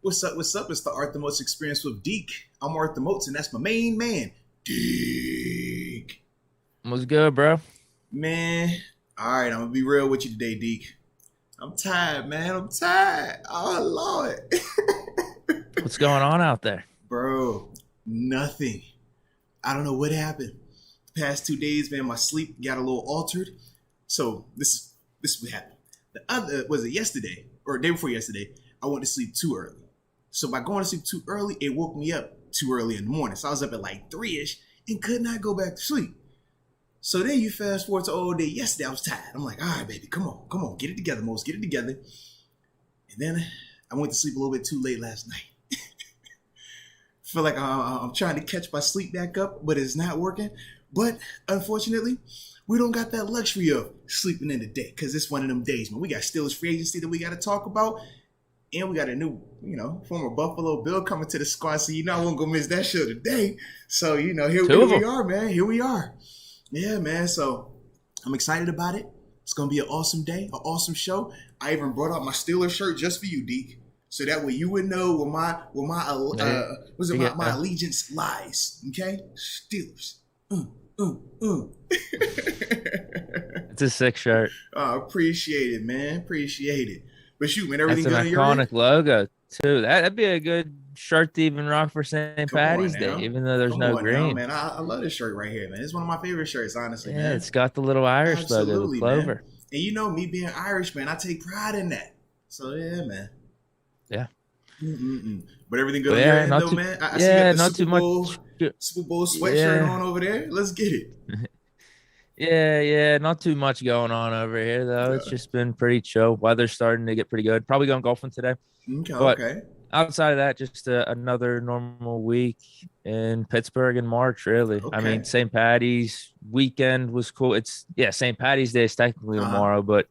What's up? What's up? It's the Art the Moats experience with Deke. I'm Art the Moats, and that's my main man, Deke. What's good, bro? Man, all right, I'm gonna be real with you today, Deke. I'm tired, man. I'm tired. Oh Lord. What's going on out there? Bro, nothing. I don't know what happened. The past 2 days, man, my sleep got a little altered. So this is what happened. The other was it yesterday or day before yesterday? I went to sleep too early. So by going to sleep too early, it woke me up too early in the morning. So I was up at like 3-ish and could not go back to sleep. So then you fast forward to all day yesterday. I was tired. I'm like, all right, baby, come on, get it together, Mose, get it together. And then I went to sleep a little bit too late last night. Feel like I'm trying to catch my sleep back up, but it's not working. But unfortunately, we don't got that luxury of sleeping in the day because it's one of them days, man. We got Steelers free agency that we got to talk about. And we got a new, former Buffalo Bill coming to the squad. So, I won't go miss that show today. So, here we are, man. Here we are. Yeah, man. So I'm excited about it. It's going to be an awesome day, an awesome show. I even brought out my Steelers shirt just for you, Deke. So that way you would know where my allegiance lies. Okay? Steelers. It's a sick shirt. Appreciate it, man. Appreciate it. But shoot, man, everything good on your end? That's an iconic logo, too. That'd be a good shirt to even rock for St. Patty's Day, even though there's no green. Now, man. I love this shirt right here, man. It's one of my favorite shirts, honestly, man. Yeah, it's got the little Irish logo, the clover. Man. And me being Irish, man, I take pride in that. So, yeah, man. Yeah. But everything good on your end, though, man? I see you got the not too much. Super Bowl sweatshirt on over there. Let's get it. Yeah, not too much going on over here, though. It's just been pretty chill. Weather's starting to get pretty good. Probably going golfing today. Okay. Outside of that, just another normal week in Pittsburgh in March, really. Okay. I mean, St. Patty's weekend was cool. St. Patty's Day is technically tomorrow, but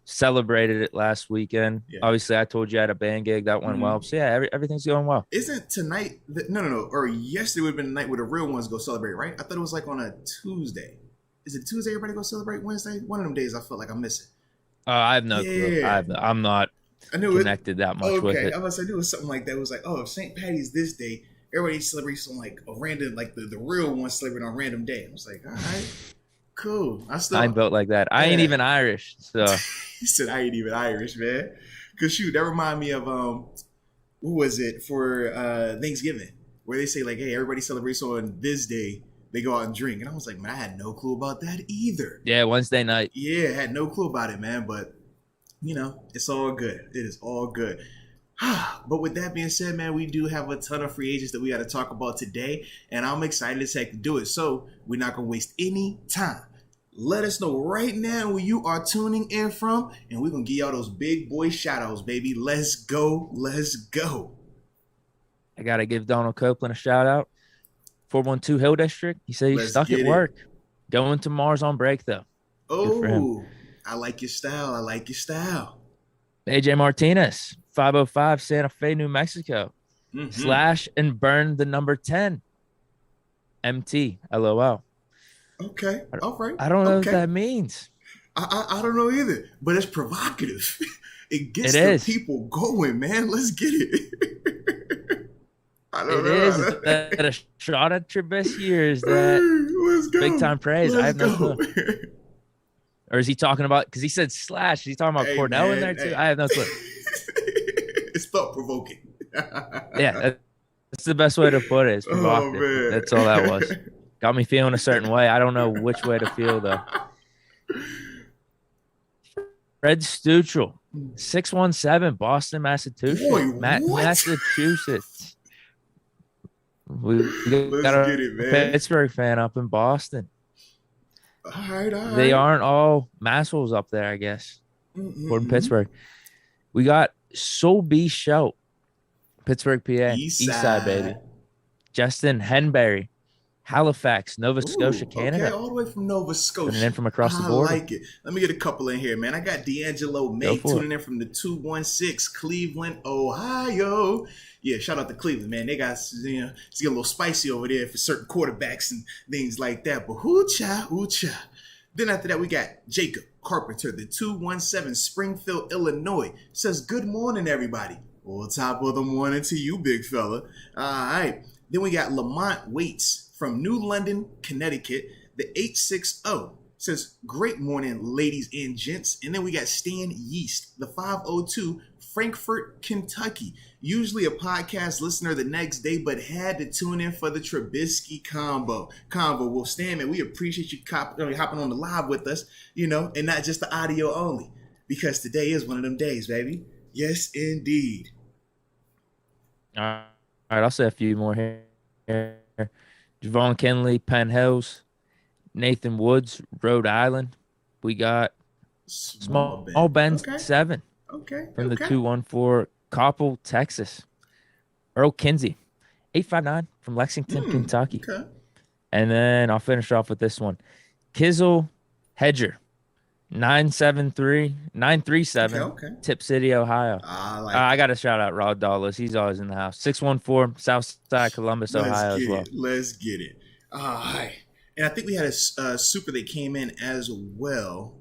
celebrated it last weekend. Yeah. Obviously, I told you I had a band gig. That went well. So, yeah, everything's going well. Isn't tonight no. Or yesterday would have been the night where the real ones go celebrate, right? I thought it was like on a Tuesday. Is it Tuesday everybody go celebrate? Wednesday? One of them days I feel like I'm missing. I have no clue. I'm not connected that much with it. I was like, it was something like that. It was like, if St. Patty's this day, everybody celebrates on like a random, like the real one celebrate on a random day. I was like, all right, cool. I'm built like that. I ain't even Irish. So he said I ain't even Irish, man. Cause shoot, that reminded me of what was it for Thanksgiving, where they say like, hey, everybody celebrates on this day. They go out and drink. And I was like, man, I had no clue about that either. Yeah, Wednesday night. Yeah, I had no clue about it, man. But, it's all good. It is all good. But with that being said, man, we do have a ton of free agents that we got to talk about today. And I'm excited as heck to do it. So we're not going to waste any time. Let us know right now where you are tuning in from. And we're going to give y'all those big boy shout-outs, baby. Let's go. Let's go. I got to give Donald Copeland a shout-out. 412 Hill District. He said he's stuck at work. Going to Mars on break, though. Oh, I like your style. AJ Martinez, 505 Santa Fe, New Mexico. Slash and burn the number 10. MT, LOL. Okay, all right. I don't know what that means. I don't know either, but it's provocative. It gets the people going, man. Let's get it. Is that a shot at your best years? That big time praise? I have no clue. Or is he talking about? Because he said slash. Is he talking about Cornell in there too? I have no clue. It's thought provoking. Yeah, that's the best way to put it. It's provocative. That's all that was. Got me feeling a certain way. I don't know which way to feel though. Fred Stuchel, 617, Boston, Massachusetts. Massachusetts. We got a Pittsburgh fan up in Boston. All right. They aren't all Massholes up there, I guess. Or in Pittsburgh. We got Solby Shout, Pittsburgh, PA. East side, baby. Justin Henberry, Halifax, Nova Scotia, Canada. Okay, all the way from Nova Scotia. Tuning in from across the border. I like it. Let me get a couple in here, man. I got D'Angelo May tuning in from the 216, Cleveland, Ohio. Yeah, shout out to Cleveland, man. They got, it's getting a little spicy over there for certain quarterbacks and things like that. But hoo-cha. Then after that, we got Jacob Carpenter, the 217, Springfield, Illinois. Says, good morning, everybody. Well, top of the morning to you, big fella. All right. Then we got Lamont Waits from New London, Connecticut. The 860 says, great morning, ladies and gents. And then we got Stan Yeast, the 502, Frankfort, Kentucky. Usually a podcast listener the next day, but had to tune in for the Trubisky combo. Well, Stan, man, we appreciate you hopping on the live with us, and not just the audio only, because today is one of them days, baby. Yes, indeed. All right, I'll say a few more here. Javon Kenley, Penn Hills. Nathan Woods, Rhode Island. We got Small Ben 7 from the 214, Coppell, Texas. Earl Kinsey, 859 from Lexington, Kentucky. Okay. And then I'll finish off with this one. Kizzle Hedger, 937, Tip City, Ohio. I got to shout out Rod Dawless. He's always in the house. 614, Southside Columbus, Ohio as well. Let's get it. All right. And I think we had a super that came in as well.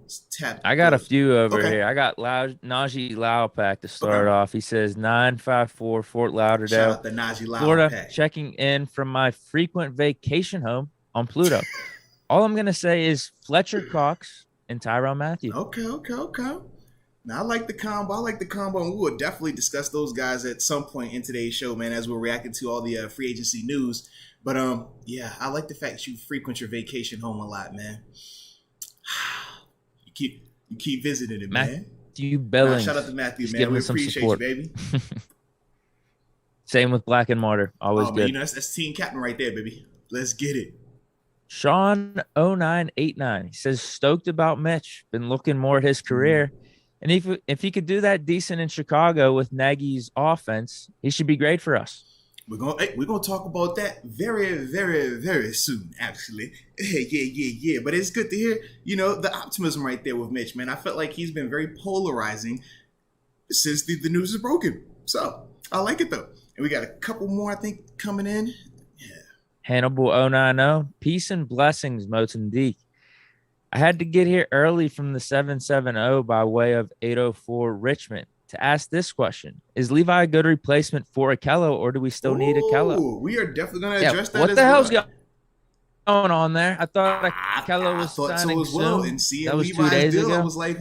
I got a few over here. I got Najee Laupack to start off. He says 954 Fort Lauderdale. Shout out the Najee Laupack. Florida, checking in from my frequent vacation home on Pluto. All I'm going to say is Fletcher Cox and Tyrann Mathieu. Okay. Now, I like the combo, and we will definitely discuss those guys at some point in today's show, man, as we're reacting to all the free agency news. But, yeah, I like the fact that you frequent your vacation home a lot, man. You keep visiting it, man. Matthew Bellings. Shout out to Matthew, man. We appreciate you, baby. Same with Black and Martyr. Always good. Man, that's team captain right there, baby. Let's get it. Sean0989. He says, stoked about Mitch. Been looking more at his career. And if he could do that decent in Chicago with Nagy's offense, he should be great for us. We're gonna talk about that very, very, very soon, actually. Yeah. But it's good to hear, the optimism right there with Mitch, man. I felt like he's been very polarizing since the news is broken. So I like it though. And we got a couple more, I think, coming in. Yeah. Hannibal 090. Peace and blessings, Moats and Deke. I had to get here early from the 770 by way of 804 Richmond to ask this question. Is Levi a good replacement for Akello, or do we still need Akello? We are definitely going to address that. What the hell's going on there? I thought Akello was signing soon. And seeing that was Levi's 2 days deal, ago. I was like,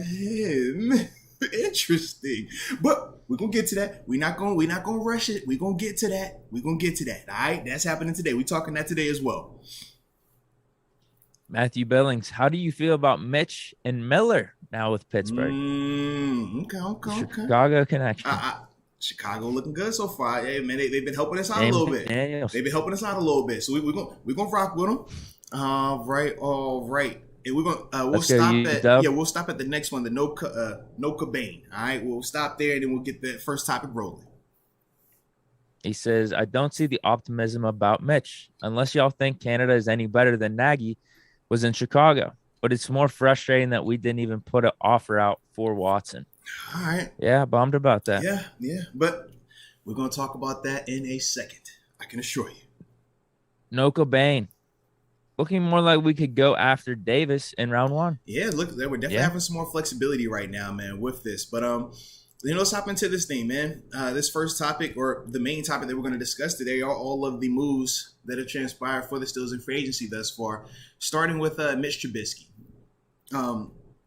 interesting. But we're going to get to that. We're not going to rush it. We're going to get to that. All right? That's happening today. We're talking that today as well. Matthew Billings, how do you feel about Mitch and Miller now with Pittsburgh? Okay. Chicago connection. Chicago looking good so far. Hey, man, they've been helping us out a little bit. They've been helping us out a little bit. So we're gonna rock with them. All right. And we're gonna we'll stop at the next one, the no Cobain. All right, we'll stop there and then we'll get the first topic rolling. He says, I don't see the optimism about Mitch unless y'all think Canada is any better than Nagy was in Chicago. But it's more frustrating that we didn't even put an offer out for Watson. All right. Yeah, bummed about that. Yeah. But we're going to talk about that in a second. I can assure you. No Cobain. Looking more like we could go after Davis in round one. Yeah, look, we're definitely having some more flexibility right now, man, with this. But, let's hop into this thing, man. This first topic, or the main topic that we're going to discuss today, are all of the moves that have transpired for the Steelers in free agency thus far, starting with Mitch Trubisky.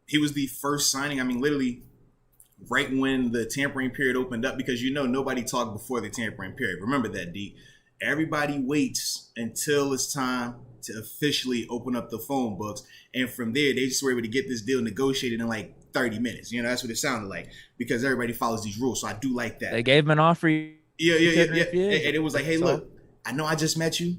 He was the first signing. I mean, literally right when the tampering period opened up, because nobody talked before the tampering period. Remember that, Deke. Everybody waits until it's time to officially open up the phone books, and from there, they just were able to get this deal negotiated in like 30 minutes. That's what it sounded like, because everybody follows these rules. So I do like that. They gave him an offer. Yeah. And it was like, hey, look, I know I just met you,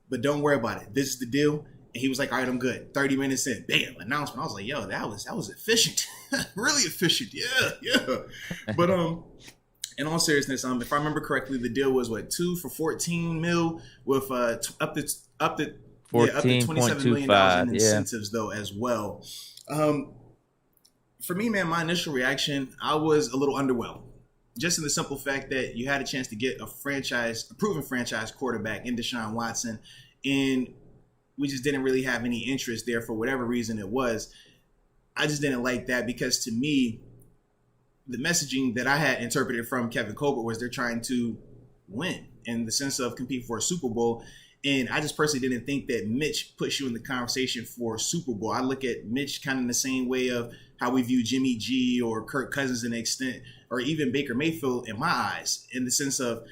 but don't worry about it. This is the deal. And he was like, all right, I'm good. 30 minutes in, bam, announcement. I was like, yo, that was efficient. Really efficient. Yeah. But in all seriousness, if I remember correctly, the deal was 2 for $14 million with up to $27 million in incentives though as well. For me, man, my initial reaction, I was a little underwhelmed. Just in the simple fact that you had a chance to get a proven franchise quarterback in Deshaun Watson, and we just didn't really have any interest there for whatever reason it was. I just didn't like that, because to me, the messaging that I had interpreted from Kevin Colbert was they're trying to win in the sense of compete for a Super Bowl. And I just personally didn't think that Mitch puts you in the conversation for a Super Bowl. I look at Mitch kind of in the same way of how we view Jimmy G or Kirk Cousins in an extent, or even Baker Mayfield in my eyes, in the sense of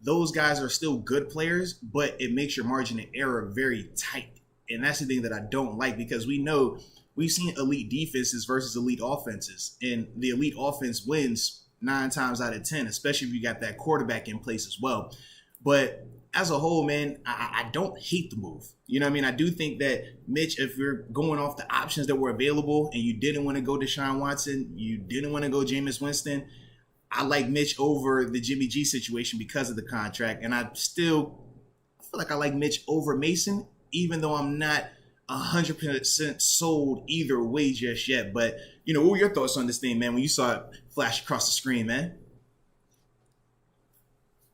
those guys are still good players, but it makes your margin of error very tight. And that's the thing that I don't like, because we know we've seen elite defenses versus elite offenses, and the elite offense wins 9 times out of 10, especially if you got that quarterback in place as well. But as a whole, man, I don't hate the move. You know what I mean? I do think that Mitch, if we're going off the options that were available and you didn't want to go Deshaun Watson, you didn't want to go Jameis Winston, I like Mitch over the Jimmy G situation because of the contract. And I feel like I like Mitch over Mason, even though I'm not 100% sold either way just yet. But, what were your thoughts on this thing, man, when you saw it flash across the screen, man?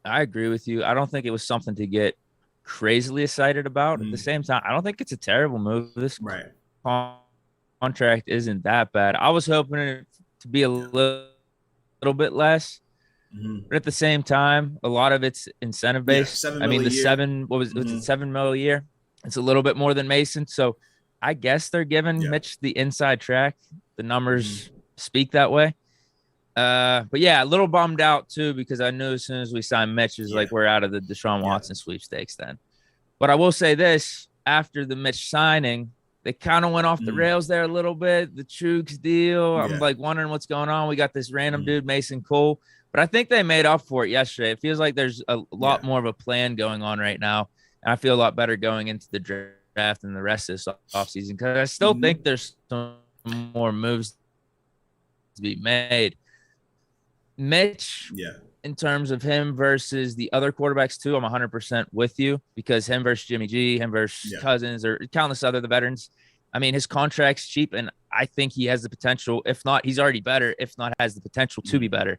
I agree with you. I don't think it was something to get crazily excited about. At the same time, I don't think it's a terrible move. This contract isn't that bad. I was hoping it to be a little bit less. But at the same time, a lot of it's incentive based. $7 million it $7 million a year? It's a little bit more than Mason. So I guess they're giving Mitch the inside track. The numbers speak that way. But yeah, a little bummed out too, because I knew as soon as we signed Mitch, it was like we're out of the Deshaun Watson sweepstakes then. But I will say this, after the Mitch signing, they kind of went off the rails there a little bit. The Chooks deal, I'm like wondering what's going on. We got this random dude, Mason Cole. But I think they made up for it yesterday. It feels like there's a lot more of a plan going on right now. And I feel a lot better going into the draft and the rest of this offseason, because I still think there's some more moves to be made. Mitch, in terms of him versus the other quarterbacks too, I'm 100% with you, because him versus Jimmy G, him versus Cousins, or countless the veterans. I mean, his contract's cheap, and I think he has the potential. If not, he's already better. If not, has the potential to be better.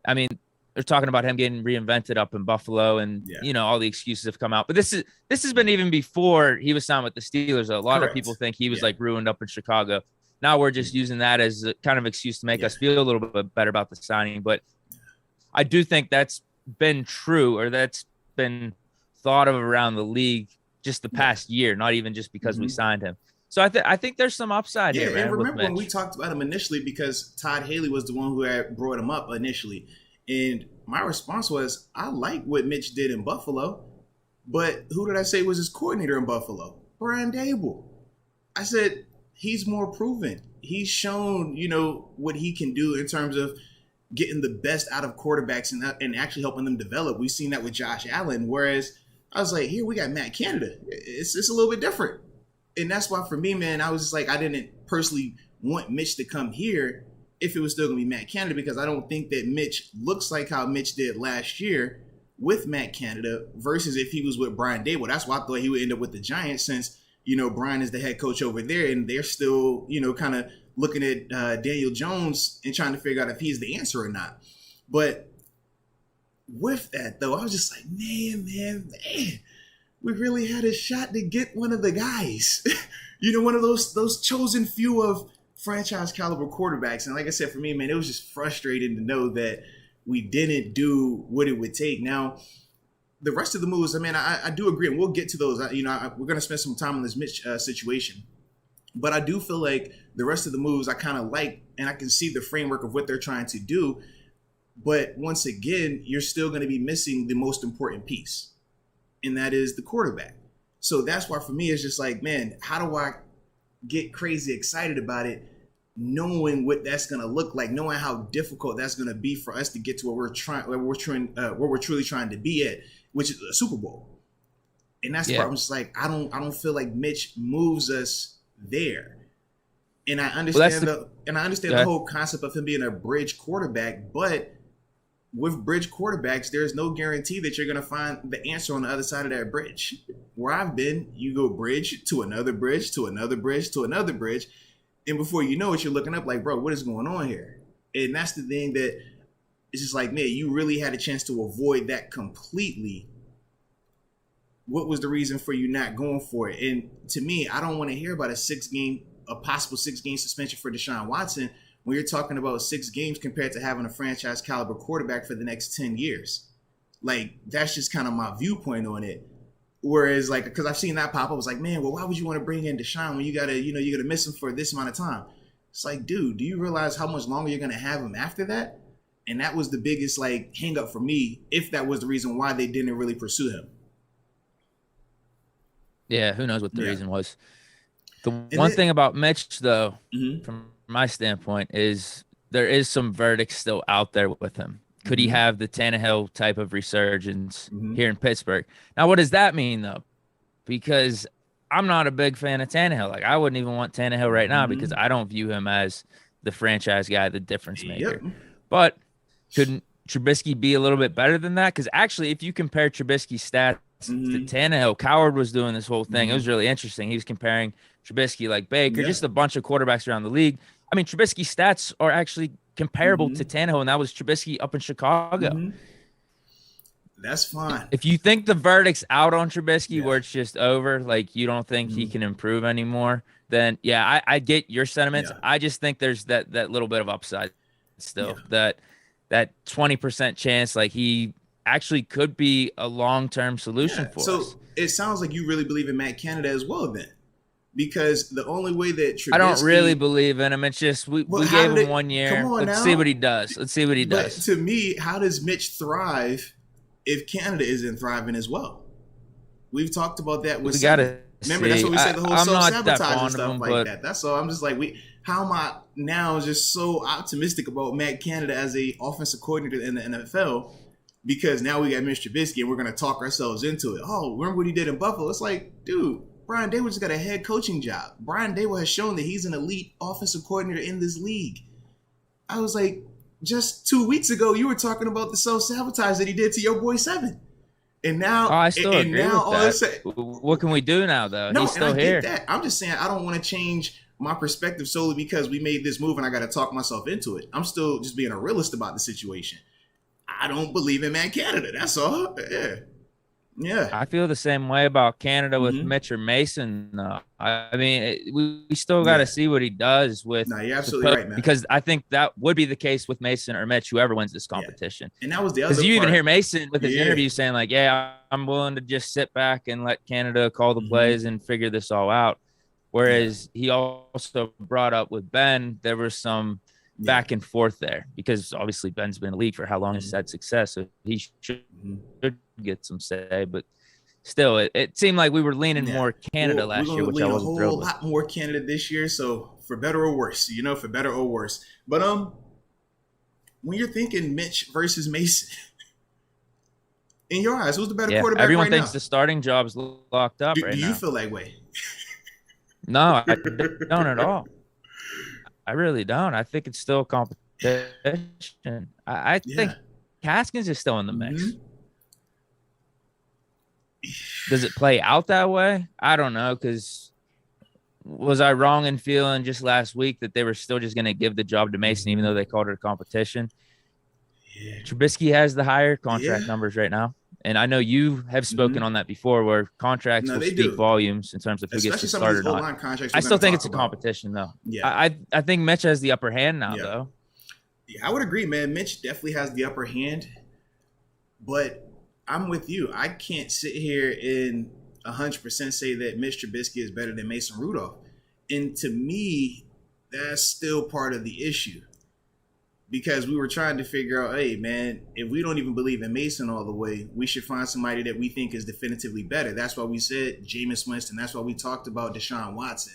I mean, they're talking about him getting reinvented up in Buffalo, and all the excuses have come out. But this has been even before he was signed with the Steelers. A lot of people think he was like ruined up in Chicago. Now we're just using that as a kind of excuse to make us feel a little bit better about the signing. But I do think that's been true, or that's been thought of around the league just the past year, not even just because we signed him. So I think there's some upside here. Yeah, and remember when we talked about him initially, because Todd Haley was the one who had brought him up initially. And my response was, I like what Mitch did in Buffalo, but who did I say was his coordinator in Buffalo? Brian Dable. I said, he's more proven. He's shown, what he can do in terms of getting the best out of quarterbacks and actually helping them develop. We've seen that with Josh Allen, whereas I was like, here we got Matt Canada. It's a little bit different. And that's why for me, man, I was just like, I didn't personally want Mitch to come here if it was still going to be Matt Canada, because I don't think that Mitch looks like how Mitch did last year with Matt Canada versus if he was with Brian Dable. That's why I thought he would end up with the Giants, since, Brian is the head coach over there, and they're still, kind of looking at Daniel Jones and trying to figure out if he's the answer or not. But with that, though, I was just like, man, we really had a shot to get one of the guys, one of those chosen few of franchise caliber quarterbacks. And like I said, for me, man, it was just frustrating to know that we didn't do what it would take. Now, the rest of the moves, I mean, I do agree, and we'll get to those. We're going to spend some time on this Mitch situation. But I do feel like the rest of the moves I kind of like, and I can see the framework of what they're trying to do. But once again, you're still going to be missing the most important piece, and that is the quarterback. So that's why for me, it's just like, man, how do I get crazy excited about it, knowing what that's going to look like, knowing how difficult that's going to be for us to get to where we're truly trying to be at, which is a Super Bowl. And that's the part I'm just like, I don't feel like Mitch moves us there. And I understand the whole concept of him being a bridge quarterback, but with bridge quarterbacks, there's no guarantee that you're going to find the answer on the other side of that bridge. Where I've been, you go bridge to another bridge to another bridge to another bridge, and before you know it, you're looking up like, bro, what is going on here? And that's the thing that it's just like, man, you really had a chance to avoid that completely. What was the reason for you not going for it? And to me, I don't want to hear about a possible 6-game suspension for Deshaun Watson when you're talking about 6 games compared to having a franchise caliber quarterback for the next 10 years. Like, that's just kind of my viewpoint on it. Whereas, like, because I've seen that pop up, I was like, man, well, why would you want to bring in Deshaun when you gotta miss him for this amount of time? It's like, dude, do you realize how much longer you're gonna have him after that? And that was the biggest like hang up for me, if that was the reason why they didn't really pursue him. Yeah, who knows what the reason was. The one thing about Mitch, though, from my standpoint, is there is some verdicts still out there with him. Could he have the Tannehill type of resurgence here in Pittsburgh? Now, what does that mean, though? Because I'm not a big fan of Tannehill. Like, I wouldn't even want Tannehill right now because I don't view him as the franchise guy, the difference maker. But couldn't Trubisky be a little bit better than that? Because actually, if you compare Trubisky's stats to Tannehill, Coward was doing this whole thing. It was really interesting. He was comparing Trubisky like Baker, just a bunch of quarterbacks around the league. I mean, Trubisky's stats are actually comparable to Tannehill, and that was Trubisky up in Chicago. That's fine. If you think the verdict's out on Trubisky where it's just over, like you don't think he can improve anymore, then I get your sentiments. I just think there's that little bit of upside still, that 20% chance, like he actually could be a long-term solution for us. So it sounds like you really believe in Matt Canada as well then. Because the only way that Trubisky... I don't really believe in him. It's just we gave him 1 year. Let's see what he does. Let's see what he does. But to me, how does Mitch thrive if Canada isn't thriving as well? We've talked about that with... Remember, that's what we said, the whole self-sabotage and stuff like that. That's all. I'm just like, how am I now just so optimistic about Matt Canada as a offensive coordinator in the NFL? Because now we got Mitch Trubisky and we're going to talk ourselves into it. Oh, remember what he did in Buffalo? It's like, dude... Brian Daboll just got a head coaching job. Brian Daboll has shown that he's an elite offensive coordinator in this league. I was like, just 2 weeks ago, you were talking about the self-sabotage that he did to your boy Seven. And now, I still agree with that. What can we do now, though? No, he's still here. Get that. I'm just saying I don't want to change my perspective solely because we made this move and I got to talk myself into it. I'm still just being a realist about the situation. I don't believe in Matt Canada. That's all. Yeah, I feel the same way about Canada with Mitch or Mason. I mean, we still got to see what he does with. No, you're absolutely right, man. Because I think that would be the case with Mason or Mitch, whoever wins this competition. And that was the other part. Because you even hear Mason with his interview saying like, "Yeah, I'm willing to just sit back and let Canada call the plays and figure this all out." Whereas he also brought up with Ben, there was some back and forth there because obviously Ben's been in the league for how long he's had success, so he should get some say, but still it seemed like we were leaning more Canada last year, which I wasn't thrilled with. A lot more Canada this year, so for better or worse, for better or worse. But when you're thinking Mitch versus Mason, in your eyes, who's the better quarterback everyone right thinks now? The starting job's locked up right now. Do you feel that way? No, I don't at all. I really don't. I think it's still competition. I think Haskins is still in the mix. Does it play out that way? I don't know, because was I wrong in feeling just last week that they were still just going to give the job to Mason even though they called it a competition? Trubisky has the higher contract numbers right now. And I know you have spoken on that before, where contracts will speak volumes in terms of who gets to start or not. I still think it's a competition, though. Yeah, I think Mitch has the upper hand now, though. Yeah, I would agree, man. Mitch definitely has the upper hand. But I'm with you. I can't sit here and 100% say that Mitch Trubisky is better than Mason Rudolph. And to me, that's still part of the issue. Because we were trying to figure out, hey, man, if we don't even believe in Mason all the way, we should find somebody that we think is definitively better. That's why we said Jameis Winston. That's why we talked about Deshaun Watson.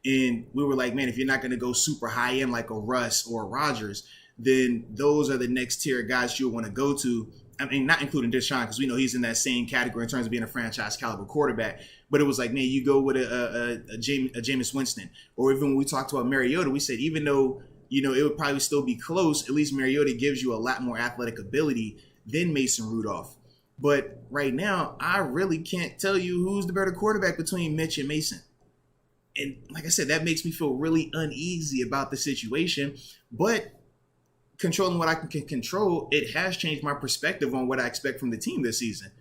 And we were like, man, if you're not going to go super high end like a Russ or a Rodgers, then those are the next tier of guys you'll want to go to. I mean, not including Deshaun, because we know he's in that same category in terms of being a franchise caliber quarterback. But it was like, man, you go with a Jameis Winston. Or even when we talked about Mariota, we said even though it would probably still be close, at least Mariota gives you a lot more athletic ability than Mason Rudolph. But right now, I really can't tell you who's the better quarterback between Mitch and Mason. And like I said, that makes me feel really uneasy about the situation. But controlling what I can control, it has changed my perspective on what I expect from the team this season.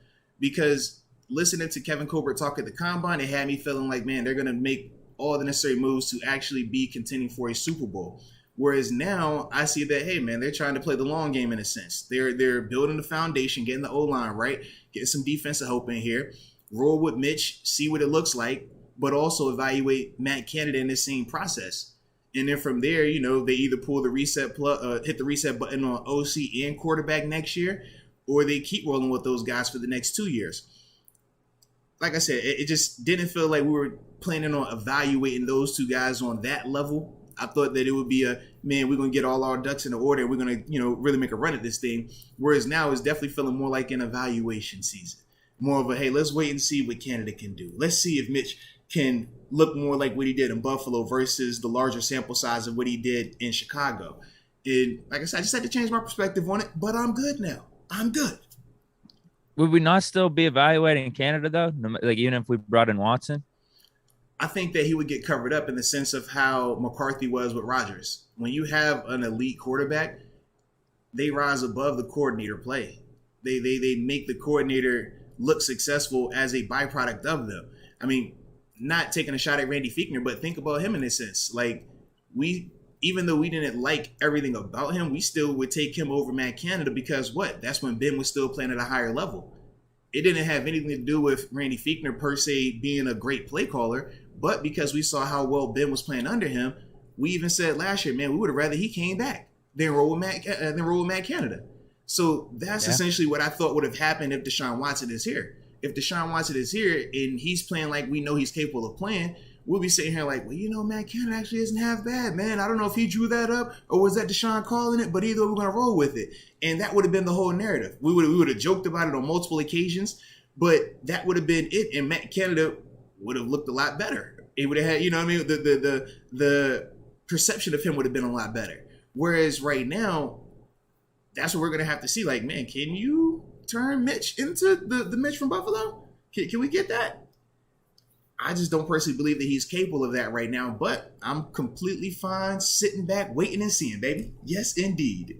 Because listening to Kevin Colbert talk at the Combine, it had me feeling like, man, they're going to make all the necessary moves to actually be contending for a Super Bowl. Whereas now I see that, hey man, they're trying to play the long game in a sense. They're building the foundation, getting the O-line right, getting some defensive help in here, roll with Mitch, see what it looks like, but also evaluate Matt Canada in this same process. And then from there, they either pull the hit the reset button on OC and quarterback next year, or they keep rolling with those guys for the next 2 years. Like I said, it just didn't feel like we were planning on evaluating those two guys on that level. I thought that it would be we're going to get all our ducks in order. We're going to, really make a run at this thing. Whereas now it's definitely feeling more like an evaluation season. More of a, hey, let's wait and see what Canada can do. Let's see if Mitch can look more like what he did in Buffalo versus the larger sample size of what he did in Chicago. And like I said, I just had to change my perspective on it, but I'm good now. I'm good. Would we not still be evaluating Canada, though? Like, even if we brought in Watson? I think that he would get covered up in the sense of how McCarthy was with Rodgers. When you have an elite quarterback, they rise above the coordinator play. They make the coordinator look successful as a byproduct of them. I mean, not taking a shot at Randy Fichtner, but think about him in this sense. Like, even though we didn't like everything about him, we still would take him over Matt Canada because that's when Ben was still playing at a higher level. It didn't have anything to do with Randy Fichtner per se being a great play caller, but because we saw how well Ben was playing under him, we even said last year, man, we would have rather he came back than roll with Matt Canada. So that's essentially what I thought would have happened if Deshaun Watson is here. If Deshaun Watson is here and he's playing like we know he's capable of playing, we'll be sitting here like, well, Matt Canada actually isn't half bad, man. I don't know if he drew that up or was that Deshaun calling it, but either way, we're going to roll with it. And that would have been the whole narrative. We would have joked about it on multiple occasions, but that would have been it. And Matt Canada would have looked a lot better. It would have had, the perception of him would have been a lot better. Whereas right now, that's what we're going to have to see. Like, man, can you turn Mitch into the Mitch from Buffalo? Can we get that? I just don't personally believe that he's capable of that right now, but I'm completely fine sitting back, waiting and seeing, baby. Yes, indeed.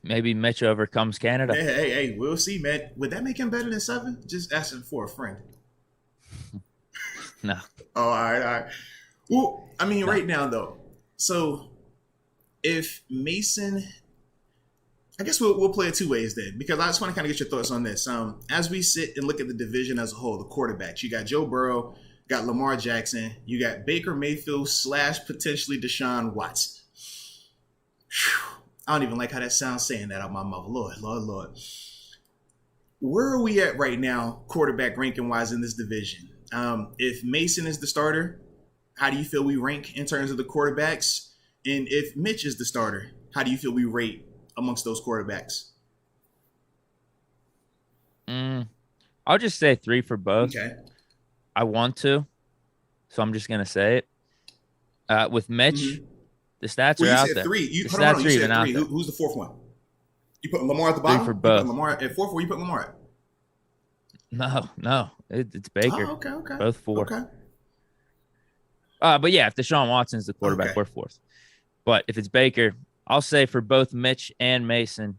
Maybe Mitch overcomes Canada. Hey, we'll see, man. Would that make him better than 7? Just asking for a friend. No. Oh, all right. Well, I mean, right now, though. So, if Mason... I guess we'll play it two ways then, because I just want to kind of get your thoughts on this. As we sit and look at the division as a whole, the quarterbacks, you got Joe Burrow, got Lamar Jackson, you got Baker Mayfield / potentially Deshaun Watson. Whew. I don't even like how that sounds saying that out my mouth. Lord. Where are we at right now, quarterback ranking wise in this division? If Mason is the starter, how do you feel we rank in terms of the quarterbacks? And if Mitch is the starter, how do you feel we rate amongst those quarterbacks? I'll just say 3 for both. Okay. I want to, so I'm just gonna say it. With Mitch, the stats are out there. 3. The stats are even out there. Who's the fourth one? You put Lamar at the bottom? 3 for both. You put Lamar at 4th, where you put Lamar at? No. It's Baker. Oh, okay. Both 4. Okay. But yeah, if Deshaun Watson's the quarterback, we're 4th. But if it's Baker, I'll say for both Mitch and Mason,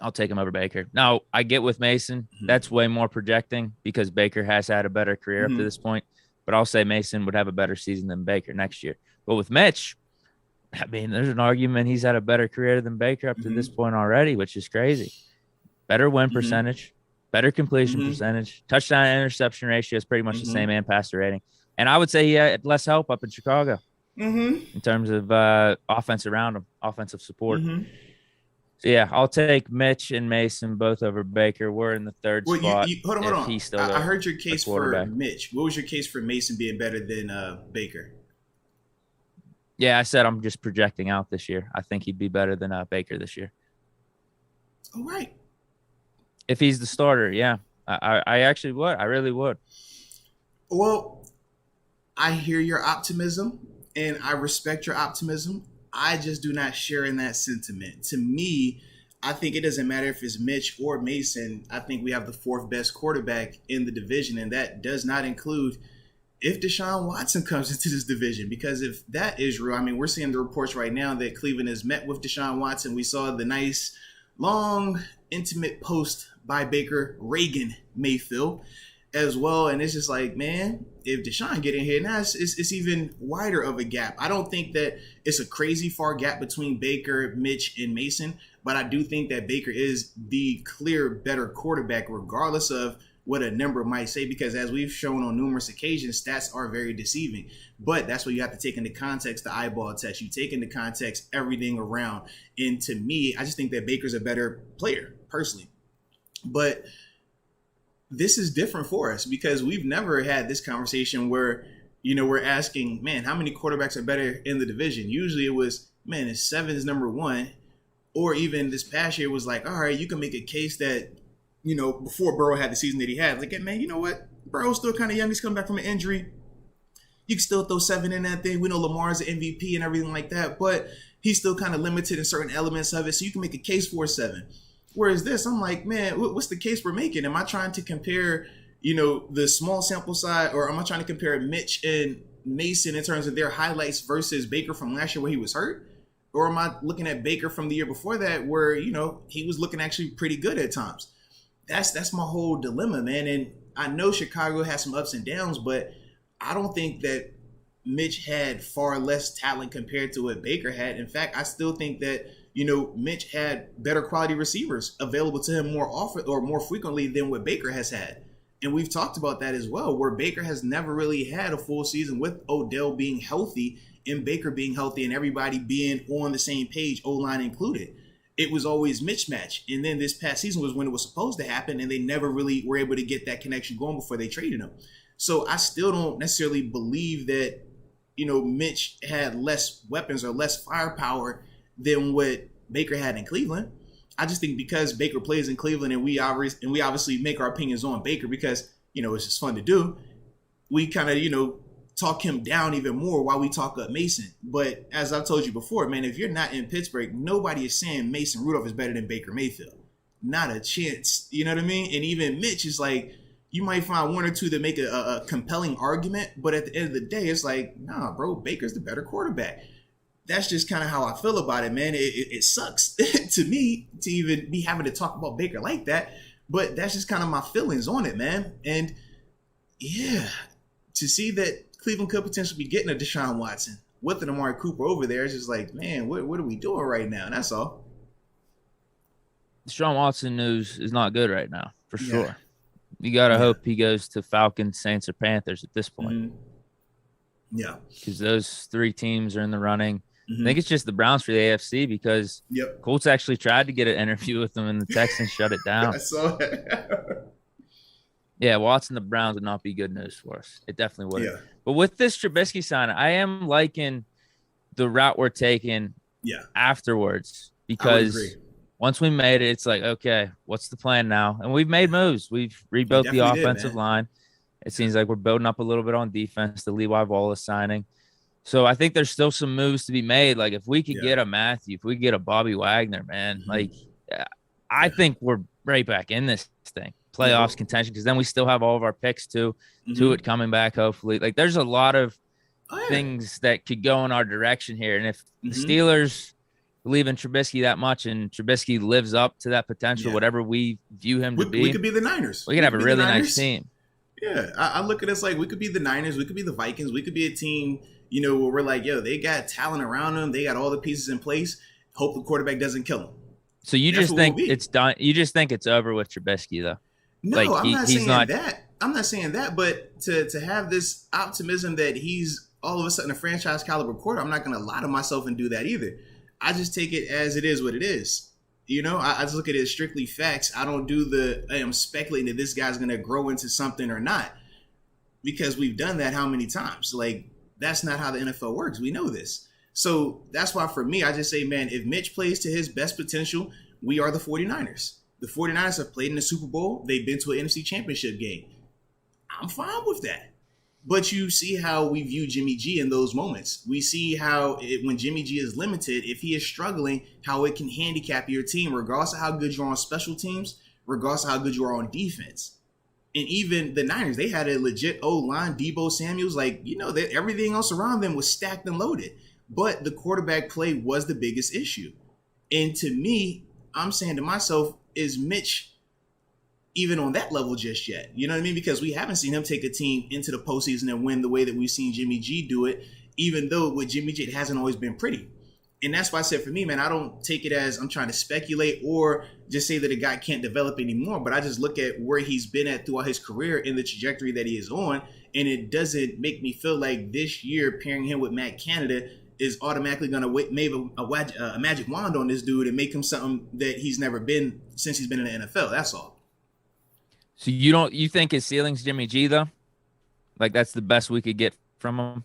I'll take him over Baker. Now, I get with Mason. That's way more projecting because Baker has had a better career up to this point. But I'll say Mason would have a better season than Baker next year. But with Mitch, I mean, there's an argument he's had a better career than Baker up to this point already, which is crazy. Better win percentage, better completion percentage, touchdown and interception ratio is pretty much the same, and passer rating. And I would say he had less help up in Chicago. In terms of offense around him, offensive support. So, yeah, I'll take Mitch and Mason both over Baker. We're in the third spot. Hold on. He's still I heard your case for Mitch. What was your case for Mason being better than Baker? Yeah, I said I'm just projecting out this year. I think he'd be better than Baker this year. All right. If he's the starter, yeah. I actually would. I really would. Well, I hear your optimism. And I respect your optimism. I just do not share in that sentiment. To me, I think it doesn't matter if it's Mitch or Mason. I think we have the 4th best quarterback in the division, and that does not include if Deshaun Watson comes into this division. Because if that is real, I mean, we're seeing the reports right now that Cleveland has met with Deshaun Watson. We saw the nice, long, intimate post by Baker Reagan Mayfield. as well. And it's just like, man, if Deshaun get in here, now it's even wider of a gap. I don't think that it's a crazy far gap between Baker, Mitch, and Mason, but I do think that Baker is the clear better quarterback, regardless of what a number might say, because as we've shown on numerous occasions, stats are very deceiving. But that's what you have to take into context, the eyeball test. You take into context everything around. And to me, I just think that Baker's a better player, personally. But this is different for us because we've never had this conversation where, we're asking, man, how many quarterbacks are better in the division? Usually it was, man, is 7 is number 1. Or even this past year was like, all right, you can make a case that, before Burrow had the season that he had, like, man, you know what? Burrow's still kind of young. He's coming back from an injury. You can still throw 7 in that thing. We know Lamar's an MVP and everything like that, but he's still kind of limited in certain elements of it. So you can make a case for 7. Whereas this, I'm like, man, what's the case we're making? Am I trying to compare, the small sample size, or am I trying to compare Mitch and Mason in terms of their highlights versus Baker from last year where he was hurt? Or am I looking at Baker from the year before that where, he was looking actually pretty good at times? That's my whole dilemma, man. And I know Chicago has some ups and downs, but I don't think that Mitch had far less talent compared to what Baker had. In fact, I still think that, Mitch had better quality receivers available to him more often or more frequently than what Baker has had. And we've talked about that as well, where Baker has never really had a full season with Odell being healthy and Baker being healthy and everybody being on the same page, O-line included. It was always mismatch. And then this past season was when it was supposed to happen, and they never really were able to get that connection going before they traded him. So I still don't necessarily believe that, Mitch had less weapons or less firepower than what Baker had in Cleveland. I just think because Baker plays in Cleveland and we obviously make our opinions on Baker because, it's just fun to do, we kind of, talk him down even more while we talk up Mason. But as I've told you before, man, if you're not in Pittsburgh, nobody is saying Mason Rudolph is better than Baker Mayfield. Not a chance. You know what I mean? And even Mitch is like, you might find one or two that make a compelling argument, but at the end of the day, it's like, nah, bro, Baker's the better quarterback. That's just kind of how I feel about it, man. It sucks to me to even be having to talk about Baker like that, but that's just kind of my feelings on it, man. And yeah, to see that Cleveland could potentially be getting a Deshaun Watson with an Amari Cooper over there, it's just like, man, what are we doing right now? And that's all. Deshaun Watson news is not good right now, for sure. You got to hope he goes to Falcons, Saints, or Panthers at this point. Mm-hmm. Yeah. Because those 3 teams are in the running. I think it's just the Browns for the AFC because Colts actually tried to get an interview with them and the Texans shut it down. I saw that. Yeah, Watson, the Browns would not be good news for us. It definitely would. Yeah. But with this Trubisky sign, I am liking the route we're taking afterwards because once we made it, it's like, okay, what's the plan now? And we've made moves. We've rebuilt the offensive line. It seems like we're building up a little bit on defense, the Levi Wallace signing. So I think there's still some moves to be made. Like if we could get a Matthew, if we could get a Bobby Wagner, man, I think we're right back in this thing. Playoffs contention, because then we still have all of our picks to it coming back, hopefully. Like there's a lot of things that could go in our direction here. And if the Steelers believe in Trubisky that much and Trubisky lives up to that potential, whatever we view him to be, we could be the Niners. We could have a really nice team. Yeah, I look at us like we could be the Niners, we could be the Vikings, we could be a team, where we're like, yo, they got talent around them, they got all the pieces in place. Hope the quarterback doesn't kill them. So you just think it's done? You just think it's over with Trubisky, though? No, I'm not saying that. I'm not saying that, but to have this optimism that he's all of a sudden a franchise caliber quarterback, I'm not going to lie to myself and do that either. I just take it as it is what it is. I just look at it as strictly facts. I don't do I'm speculating that this guy's going to grow into something or not, because we've done that how many times? Like, that's not how the NFL works. We know this. So that's why for me, I just say, man, if Mitch plays to his best potential, we are the 49ers. The 49ers have played in the Super Bowl. They've been to an NFC Championship game. I'm fine with that. But you see how we view Jimmy G in those moments. We see how when Jimmy G is limited, if he is struggling, how it can handicap your team, regardless of how good you are on special teams, regardless of how good you are on defense. And even the Niners, they had a legit O-line, Deebo Samuels, that everything else around them was stacked and loaded. But the quarterback play was the biggest issue. And to me, I'm saying to myself, is Mitch even on that level just yet. You know what I mean? Because we haven't seen him take a team into the postseason and win the way that we've seen Jimmy G do it, even though with Jimmy G, it hasn't always been pretty. And that's why I said for me, man, I don't take it as I'm trying to speculate or just say that a guy can't develop anymore. But I just look at where he's been at throughout his career and the trajectory that he is on. And it doesn't make me feel like this year pairing him with Matt Canada is automatically going to wave a magic wand on this dude and make him something that he's never been since he's been in the NFL. That's all. So you think his ceiling's Jimmy G though? Like that's the best we could get from him?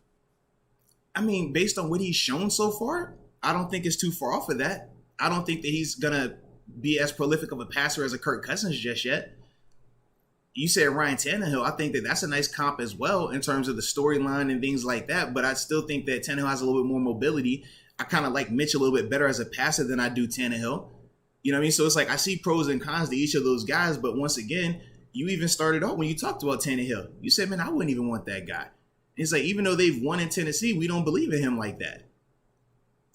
I mean, based on what he's shown so far, I don't think it's too far off of that. I don't think that he's going to be as prolific of a passer as a Kirk Cousins just yet. You said Ryan Tannehill. I think that that's a nice comp as well in terms of the storyline and things like that. But I still think that Tannehill has a little bit more mobility. I kind of like Mitch a little bit better as a passer than I do Tannehill. You know what I mean? So it's like I see pros and cons to each of those guys. But once again, you even started out when you talked about Tannehill. You said, man, I wouldn't even want that guy. And it's like, even though they've won in Tennessee, we don't believe in him like that.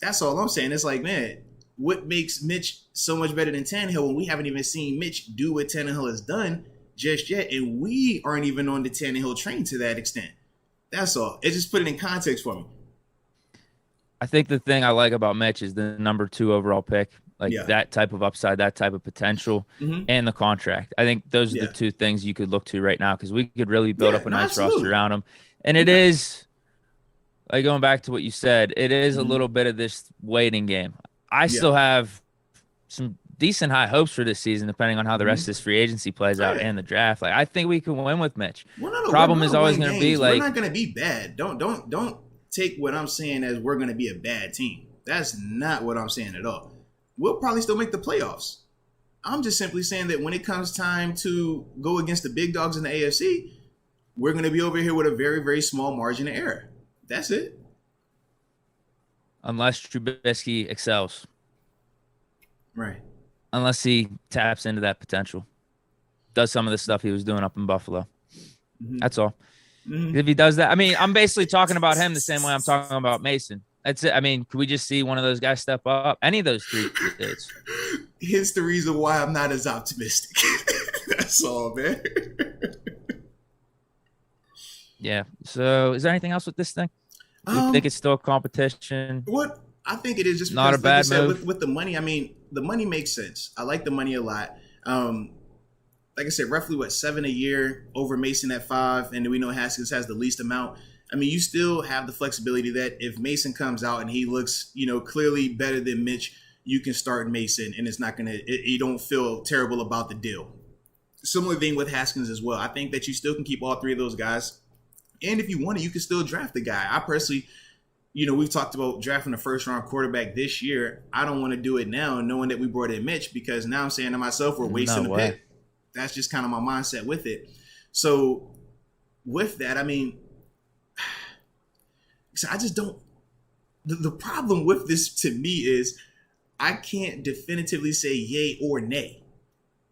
That's all I'm saying. It's like, man, what makes Mitch so much better than Tannehill when we haven't even seen Mitch do what Tannehill has done just yet, and we aren't even on the Tannehill train to that extent. That's all. It just put it in context for me. I think the thing I like about Mitch is the number 2 overall pick, like that type of upside, that type of potential, and the contract. I think those are the 2 things you could look to right now because we could really build up a nice roster around him. And it is, like going back to what you said, it is a little bit of this waiting game. I still have some decent high hopes for this season, depending on how the rest of this free agency plays out and the draft. Like I think we can win with Mitch. Problem is always going to be like we're not going to be bad. Don't take what I'm saying as we're going to be a bad team. That's not what I'm saying at all. We'll probably still make the playoffs. I'm just simply saying that when it comes time to go against the big dogs in the AFC, we're going to be over here with a very, very small margin of error. That's it. Unless Trubisky excels. Right. Unless he taps into that potential. Does some of the stuff he was doing up in Buffalo. That's all. If he does that, I mean, I'm basically talking about him the same way I'm talking about Mason. That's it. I mean, could we just see one of those guys step up? Any of those 3 kids. Here's the reason why I'm not as optimistic. That's all, man. Yeah. So is there anything else with this thing? Do you think it's still a competition? What I think it is just not because, a bad like move. With the money. I mean, the money makes sense. I like the money a lot. Like I said, roughly 7 a year over Mason at 5, and then we know Haskins has the least amount. I mean, you still have the flexibility that if Mason comes out and he looks, clearly better than Mitch, you can start Mason, and it's not you don't feel terrible about the deal. Similar thing with Haskins as well. I think that you still can keep all 3 of those guys. And if you want to, you can still draft the guy. I personally, we've talked about drafting a first-round quarterback this year. I don't want to do it now, knowing that we brought in Mitch, because now I'm saying to myself, we're wasting the pick. That's just kind of my mindset with it. So with that, I mean, I just don't. The problem with this to me is I can't definitively say yay or nay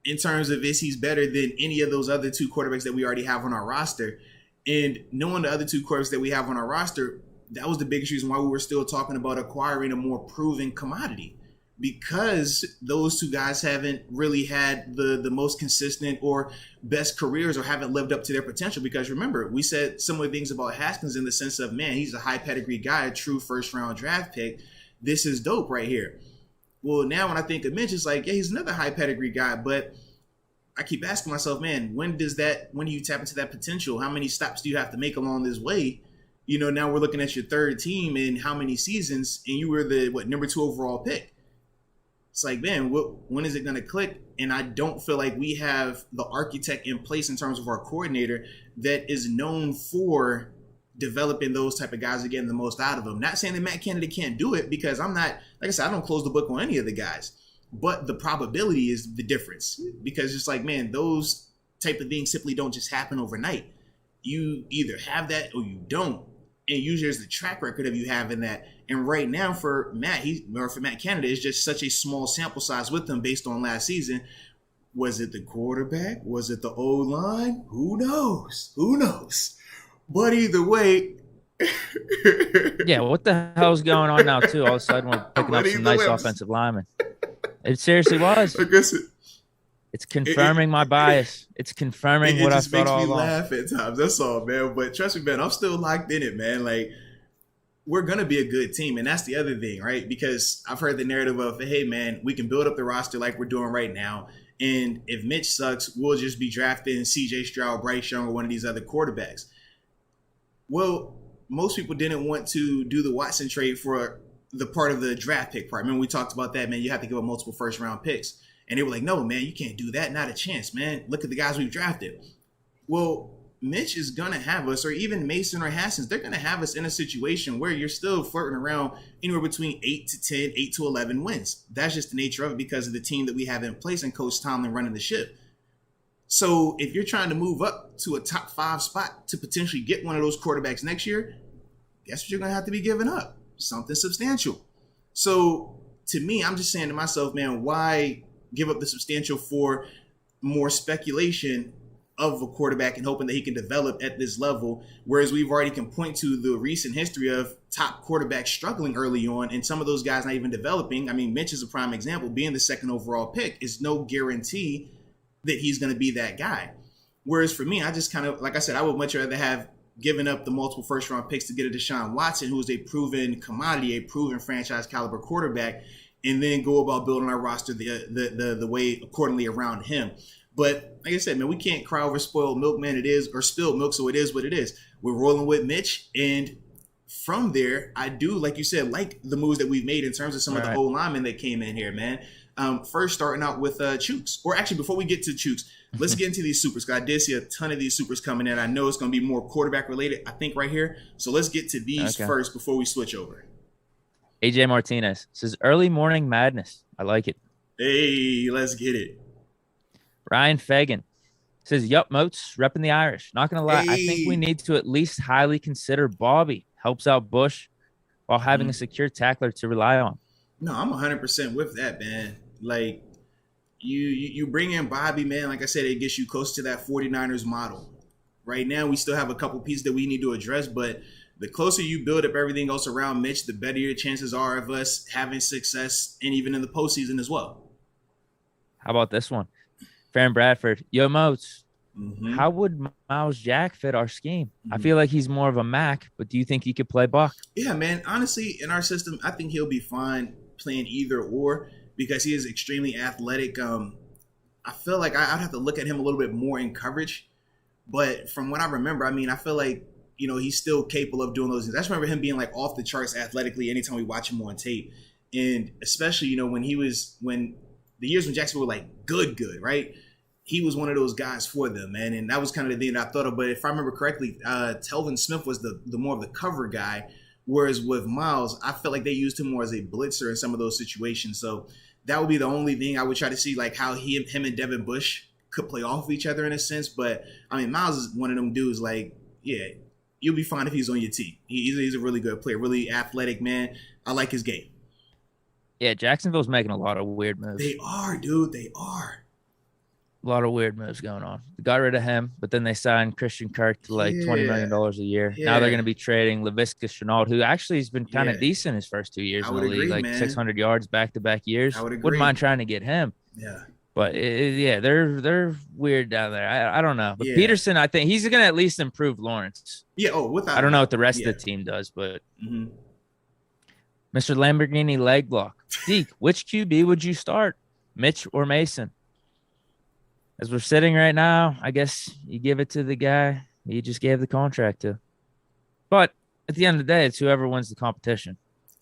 in terms of is he's better than any of those other 2 quarterbacks that we already have on our roster. And knowing the other 2 quarterbacks that we have on our roster, that was the biggest reason why we were still talking about acquiring a more proven commodity, because those 2 guys haven't really had the most consistent or best careers or haven't lived up to their potential. Because remember, we said similar things about Haskins in the sense of, man, he's a high pedigree guy, a true first-round draft pick. This is dope right here. Well, now when I think of Mitch, it's like, yeah, he's another high pedigree guy, but I keep asking myself, man, when do you tap into that potential? How many stops do you have to make along this way? Now we're looking at your 3rd team in how many seasons, and you were the number 2 overall pick. It's like, man, when is it going to click? And I don't feel like we have the architect in place in terms of our coordinator that is known for developing those type of guys and getting the most out of them. Not saying that Matt Canada can't do it, because I'm not, like I said, I don't close the book on any of the guys. But the probability is the difference, because it's like, man, those type of things simply don't just happen overnight. You either have that or you don't. And usually there's the track record of you having that. And right now for Matt Canada, it's just such a small sample size with them based on last season. Was it the quarterback? Was it the O-line? Who knows? But either way. Yeah, what the hell's going on now, too? All of a sudden, we're picking up some nice offensive linemen. It seriously was. I guess It's confirming my bias. It's confirming what I just thought makes all me along. laugh at times. That's all, man. But trust me, man, I'm still locked in it, man. Like, we're going to be a good team. And that's the other thing, right? Because I've heard the narrative of, hey, man, we can build up the roster like we're doing right now. And if Mitch sucks, we'll just be drafting CJ Stroud, Bryce Young, or one of these other quarterbacks. Well, most people didn't want to do the Watson trade for the part of the draft pick part. Remember, we talked about that, man. You have to give up multiple first-round picks. And they were like, no, man, you can't do that. Not a chance, man. Look at the guys we've drafted. Well, Mitch is going to have us, or even Mason or Haskins, they're going to have us in a situation where you're still flirting around anywhere between 8 to 10, 8 to 11 wins. That's just the nature of it because of the team that we have in place and Coach Tomlin running the ship. So if you're trying to move up to a top 5 spot to potentially get one of those quarterbacks next year, guess what you're going to have to be giving up? Something substantial. So to me, I'm just saying to myself, man, why give up the substantial for more speculation of a quarterback and hoping that he can develop at this level, whereas we've already can point to the recent history of top quarterbacks struggling early on and some of those guys not even developing. I mean, Mitch is a prime example. Being the second overall pick is no guarantee that he's going to be that guy. Whereas for me, I just kind of, like I said, I would much rather have given up the multiple first-round picks to get a Deshaun Watson, who is a proven commodity, a proven franchise caliber quarterback, and then go about building our roster the way accordingly around him. But like I said, man, we can't cry over spoiled milk, man. It is, or spilled milk, so it is what it is. We're rolling with Mitch, and from there, I do, like you said, like the moves that we've made in terms of some of the old linemen that came in here, man. First, starting out with Chooks. Or actually, before we get to Chooks, let's get into these supers, because I did see a ton of these supers coming in. I know it's going to be more quarterback related, I think, right here. So let's get to these first before we switch over. AJ Martinez says, early morning madness. I like it. Hey, let's get it. Ryan Fagan says, yup, Moats, repping the Irish. Not going to lie, I think we need to at least highly consider Bobby. Helps out Bush while having a secure tackler to rely on. No, I'm 100% with that, man. Like, you bring in Bobby, man, like I said, it gets you close to that 49ers model. Right now, we still have a couple pieces that we need to address, but the closer you build up everything else around Mitch, the better your chances are of us having success, and even in the postseason as well. How about this one? Farron Bradford, yo, Moats, how would Miles Jack fit our scheme? I feel like he's more of a Mac, but do you think he could play Buck? Yeah, man. Honestly, in our system, I think he'll be fine playing either or because he is extremely athletic. I feel like I'd have to look at him a little bit more in coverage. But from what I remember, I mean, I feel like, you know, he's still capable of doing those things. I just remember him being like off the charts athletically anytime we watch him on tape. And especially, you know, when the years when Jacksonville were like good, right? He was one of those guys for them, man. And that was kind of the thing that I thought of. But if I remember correctly, Telvin Smith was the more of the cover guy. Whereas with Miles, I felt like they used him more as a blitzer in some of those situations. So that would be the only thing I would try to see, like how him and Devin Bush could play off of each other in a sense. But I mean, Miles is one of them dudes. Like, yeah, you'll be fine if he's on your team. He's a really good player, really athletic, man. I like his game. Yeah, Jacksonville's making a lot of weird moves. They are, dude. They are. A lot of weird moves going on. They got rid of him, but then they signed Christian Kirk to like $20 million a year. Yeah. Now they're going to be trading Laviska Shenault, who actually has been kind of decent his first 2 years in the league, like 600 yards back-to-back years. Wouldn't mind trying to get him. Yeah. But they're weird down there. I don't know. But Peterson, I think he's going to at least improve Lawrence. Yeah. Oh, without. I don't know what the rest of the team does, but Mr. Lamborghini leg block. Deke, which QB would you start, Mitch or Mason? As we're sitting right now, I guess you give it to the guy you just gave the contract to. But at the end of the day, it's whoever wins the competition.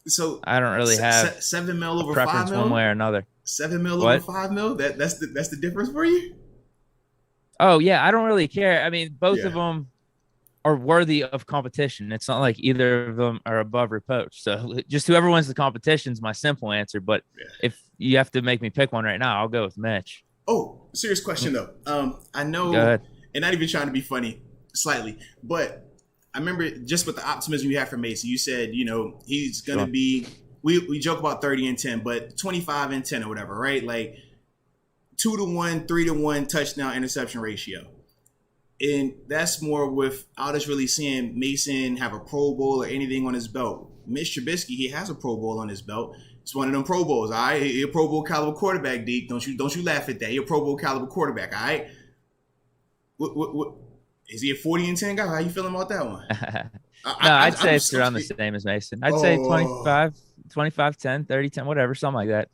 So I don't really have $7 million over preference 5 mil? one way or another. $7 million over 5 mil? That's the difference for you? Oh yeah, I don't really care. I mean, both of them are worthy of competition. It's not like either of them are above reproach. So just whoever wins the competition is my simple answer. But if you have to make me pick one right now, I'll go with Mitch. Oh, serious question though. I know, and not even trying to be funny, slightly, but I remember just with the optimism you had for Mason, you said, you know, he's gonna be. We joke about 30 and 10, but 25 and 10 or whatever, right? Like 2-to-1, 3-to-1 touchdown interception ratio, and that's more without us really seeing Mason have a Pro Bowl or anything on his belt. Mitch Trubisky, he has a Pro Bowl on his belt. It's one of them Pro Bowls, all right? He a Pro Bowl caliber quarterback, Deke. Don't you laugh at that. He a Pro Bowl caliber quarterback, all right? What is he a 40-10 guy? How you feeling about that one? I'd say it's around the same as Mason. I'd say 25, 10, 30, 10, whatever, something like that.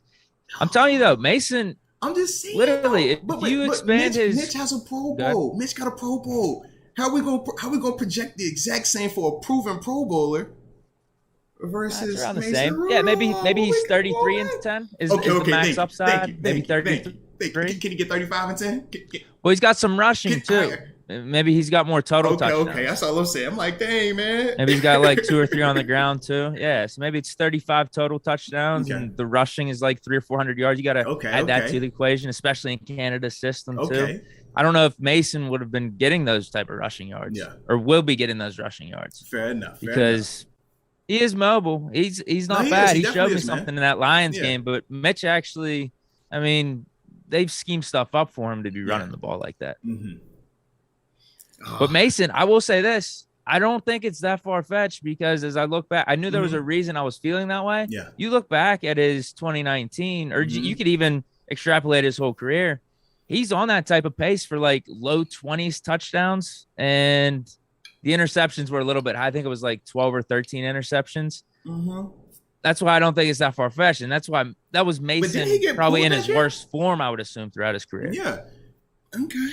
I'm telling you though, Mason. I'm just saying. Literally, if you expand Mitch has a Pro Bowl. Mitch got a Pro Bowl. How are we gonna project the exact same for a proven Pro Bowler versus around the Mason same? Rudolph? Yeah, maybe he's 33 and 10. Is the max upside? Maybe 33. Can he get 35 and 10? Well, he's got some rushing too. Maybe he's got more total touchdowns. Okay, that's all I'm saying. I'm like, dang, man. Maybe he's got like 2 or 3 on the ground too. Yeah, so maybe it's 35 total touchdowns, and the rushing is like 300 or 400 yards. You got to add that to the equation, especially in Canada's system too. I don't know if Mason would have been getting those type of rushing yards, or will be getting those rushing yards. Fair enough. Because he is mobile. He's not bad. He showed me something in that Lions game. But Mitch actually, I mean, they've schemed stuff up for him to be running the ball like that. Mm-hmm. But Mason, I will say this. I don't think it's that far-fetched because as I look back, I knew there was a reason I was feeling that way. Yeah. You look back at his 2019, or you could even extrapolate his whole career. He's on that type of pace for like low 20s touchdowns, and the interceptions were a little bit high. I think it was like 12 or 13 interceptions. Mm-hmm. That's why I don't think it's that far-fetched, and that's why that was Mason probably in his worst form, I would assume, throughout his career. Yeah. Okay.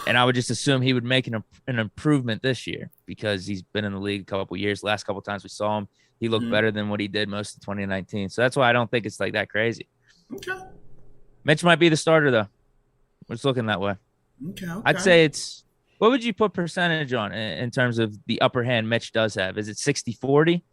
And I would just assume he would make an improvement this year because he's been in the league a couple years. Last couple times we saw him, he looked better than what he did most of 2019. So that's why I don't think it's like that crazy. Okay. Mitch might be the starter, though. It's looking that way. Okay. I'd say it's – what would you put percentage on in terms of the upper hand Mitch does have? Is it 60-40?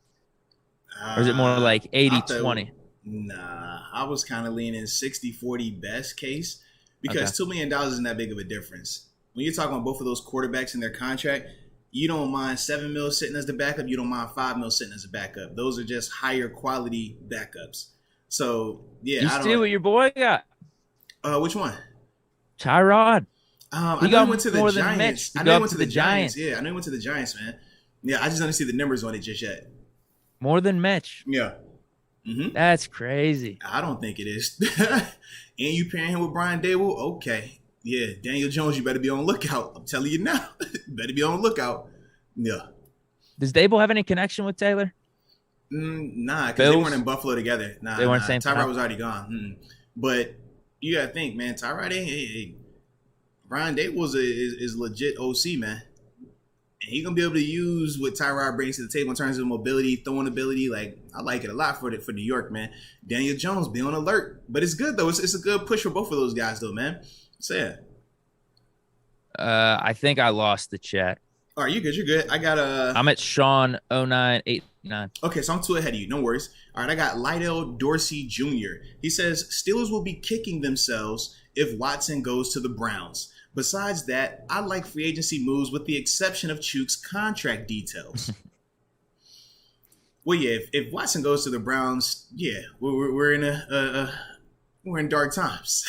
Or is it more like 80-20? Nah, I was kind of leaning 60-40 best case. Because $2 million isn't that big of a difference. When you're talking about both of those quarterbacks in their contract, you don't mind $7 million sitting as the backup. You don't mind $5 million sitting as a backup. Those are just higher quality backups. So yeah, you see what your boy got. Which one? Tyrod. I know he went to the Giants. I know he went to the Giants. Yeah, I know he went to the Giants, man. Yeah, I just don't see the numbers on it just yet. More than Mitch. Yeah. Mm-hmm. That's crazy. I don't think it is. And you pairing him with Brian Daboll? Okay. Yeah, Daniel Jones, you better be on the lookout. I'm telling you now. Better be on the lookout. Yeah. Does Daboll have any connection with Taylor? Nah, because they weren't in Buffalo together. Nah, they weren't same time. Tyrod was already gone. But you got to think, man, Tyrod ain't Brian Daboll is legit OC, man. And he's going to be able to use what Tyrod brings to the table in terms of mobility, throwing ability. Like, I like it a lot for New York, man. Daniel Jones, be on alert. But it's good, though. It's a good push for both of those guys, though, man. So, yeah. I think I lost the chat. All right, you're good. I got I'm at Sean 0989. Okay, so I'm 2 ahead of you. No worries. All right, I got Lydell Dorsey Jr. He says, Steelers will be kicking themselves if Watson goes to the Browns. Besides that, I like free agency moves with the exception of Chuk's contract details. Well, yeah, if Watson goes to the Browns, yeah, we're in dark times.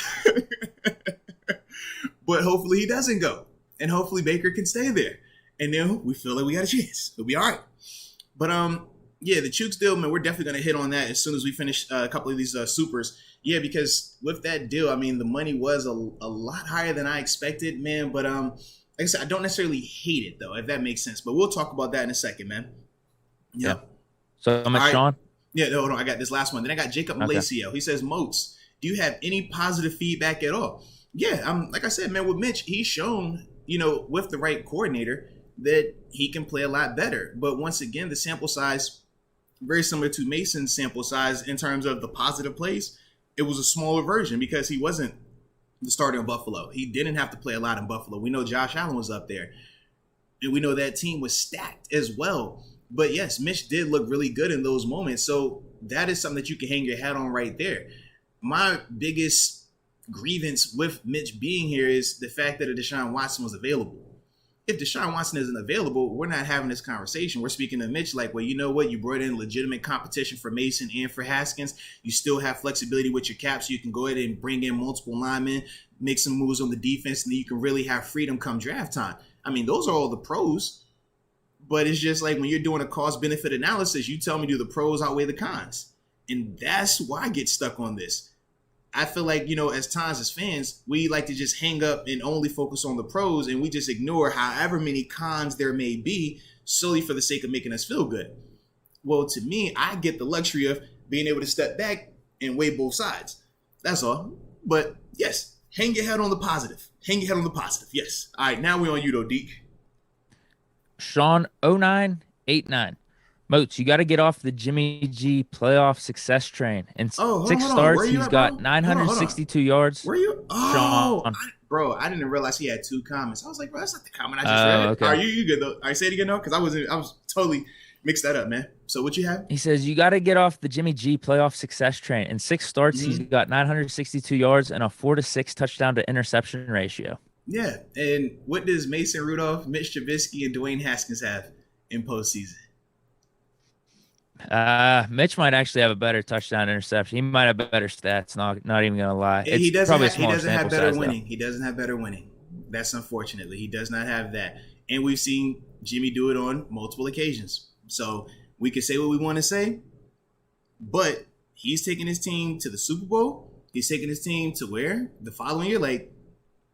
But hopefully he doesn't go, and hopefully Baker can stay there, and then we feel like we got a chance. We'll be all right. But yeah, the Chuk's deal, man, we're definitely gonna hit on that as soon as we finish a couple of these supers. Yeah, because with that deal, I mean, the money was a lot higher than I expected, man. But like I said, I don't necessarily hate it, though, if that makes sense. But we'll talk about that in a second, man. Yeah. So I'm at Sean? Yeah, no, I got this last one. Then I got Jacob Malacio. He says, Moats, do you have any positive feedback at all? Yeah, like I said, man, with Mitch, he's shown, with the right coordinator that he can play a lot better. But once again, the sample size, very similar to Mason's sample size in terms of the positive plays. It was a smaller version because he wasn't the starter in Buffalo. He didn't have to play a lot in Buffalo. We know Josh Allen was up there. And we know that team was stacked as well. But yes, Mitch did look really good in those moments. So that is something that you can hang your hat on right there. My biggest grievance with Mitch being here is the fact that Deshaun Watson was available. If Deshaun Watson isn't available, we're not having this conversation. We're speaking to Mitch like, well, you know what? You brought in legitimate competition for Mason and for Haskins. You still have flexibility with your cap, so you can go ahead and bring in multiple linemen, make some moves on the defense, and then you can really have freedom come draft time. I mean, those are all the pros. But it's just like when you're doing a cost-benefit analysis, you tell me do the pros outweigh the cons. And that's why I get stuck on this. I feel like, as times as fans, we like to just hang up and only focus on the pros, and we just ignore however many cons there may be solely for the sake of making us feel good. Well, to me, I get the luxury of being able to step back and weigh both sides. That's all. But yes, hang your head on the positive. Hang your head on the positive. Yes. All right, now we're on you though, Deke. Sean 0989. Moats, you got to get off the Jimmy G playoff success train. In six starts, he's got 962 yards. Where you? Oh, Sean. Bro, I didn't realize he had 2 comments. I was like, bro, that's not the comment I just read. Okay. All right, you good though? All right, say it again though, because I was totally mixed that up, man. So what you have? He says you got to get off the Jimmy G playoff success train. In 6 starts, he's got 962 yards and a 4-6 touchdown to interception ratio. Yeah, and what does Mason Rudolph, Mitch Trubisky, and Dwayne Haskins have in postseason? Mitch might actually have a better touchdown interception. He might have better stats. Not even gonna lie. He doesn't have better winning. He doesn't have better winning. That's unfortunately. He does not have that. And we've seen Jimmy do it on multiple occasions. So we can say what we want to say, but he's taking his team to the Super Bowl. He's taking his team to where? The following year, like,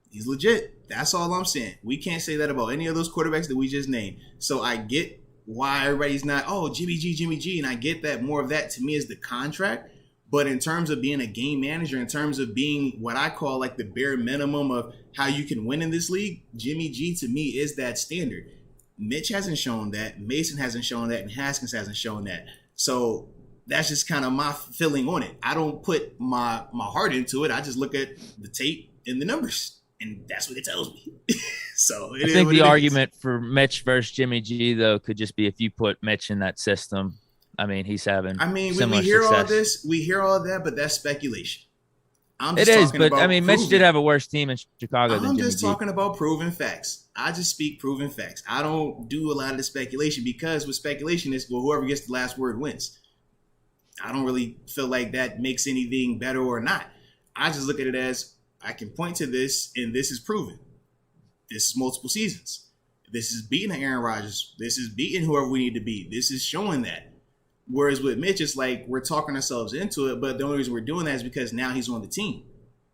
he's legit. That's all I'm saying. We can't say that about any of those quarterbacks that we just named. So I get why everybody's not, Jimmy G, and I get that more of that to me is the contract. But in terms of being a game manager, in terms of being what I call like the bare minimum of how you can win in this league, Jimmy G to me is that standard. Mitch hasn't shown that, Mason hasn't shown that, and Haskins hasn't shown that. So that's just kind of my feeling on it. I don't put my heart into it. I just look at the tape and the numbers. And that's what it tells me. So I think the argument for Mitch versus Jimmy G, though, could just be if you put Mitch in that system. I mean, he's having. We hear success. all this, we hear all that, but that's speculation. Mitch did have a worse team in Chicago than Jimmy G. I'm just talking about proven facts. I just speak proven facts. I don't do a lot of the speculation because with speculation, it's whoever gets the last word wins. I don't really feel like that makes anything better or not. I just look at it as I can point to this, and this is proven. This is multiple seasons. This is beating Aaron Rodgers. This is beating whoever we need to beat. This is showing that. Whereas with Mitch, it's like we're talking ourselves into it, but the only reason we're doing that is because now he's on the team.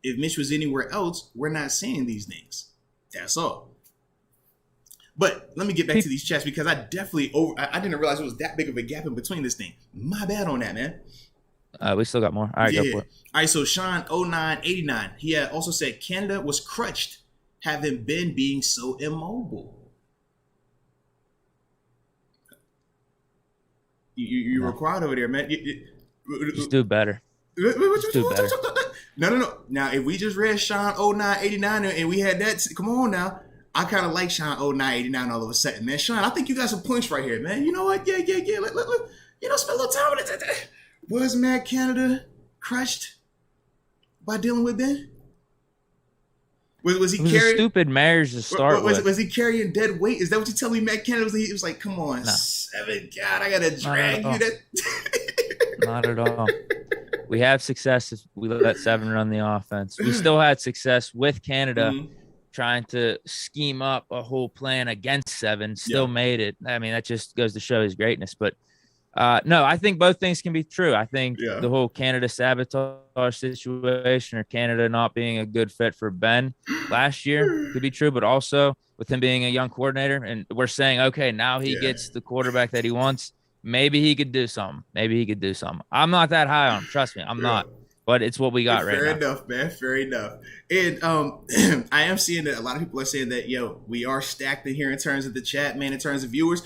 If Mitch was anywhere else, we're not saying these things. That's all. But let me get back to these chats because I didn't realize it was that big of a gap in between this thing. My bad on that, man. We still got more. All right, go for it. All right, so Sean 0989, he had also said Canada was crutched, having been being so immobile. You were quiet over there, man. Just do better. Just do better. No. Now, if we just read Sean 0989 and we had that, come on now. I kind of like Sean 0989 all of a sudden, man. Sean, I think you got some points right here, man. You know what? Yeah. Let, spend a little time with it. Was Matt Canada crushed by dealing with Ben? Was he carrying stupid marriage to start with? Was he carrying dead weight? Is that what you telling me, Matt Canada was? He was like, "Come on, 7, God, I gotta drag you." Not at all. We have success if we let 7 run the offense. We still had success with Canada trying to scheme up a whole plan against 7. Still made it. I mean, that just goes to show his greatness. But no, I think both things can be true. I think the whole Canada sabotage situation or Canada not being a good fit for Ben last year could be true, but also with him being a young coordinator and we're saying, okay, now he gets the quarterback that he wants. Maybe he could do something. I'm not that high on him. Trust me, I'm not. But it's what we got right now. Fair enough, man. Fair enough. And I am seeing that a lot of people are saying that, we are stacked in here in terms of the chat, man, in terms of viewers.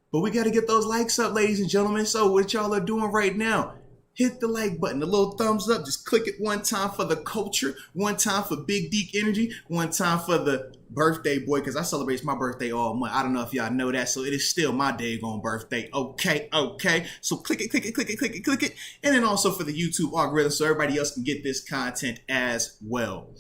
But we got to get those likes up, ladies and gentlemen. So what y'all are doing right now, hit the like button, the little thumbs up. Just click it one time for the culture, one time for Big Deke Energy, one time for the birthday boy, because I celebrate my birthday all month. I don't know if y'all know that, so it is still my daggone birthday. Okay. So click it. And then also for the YouTube algorithm so everybody else can get this content as well.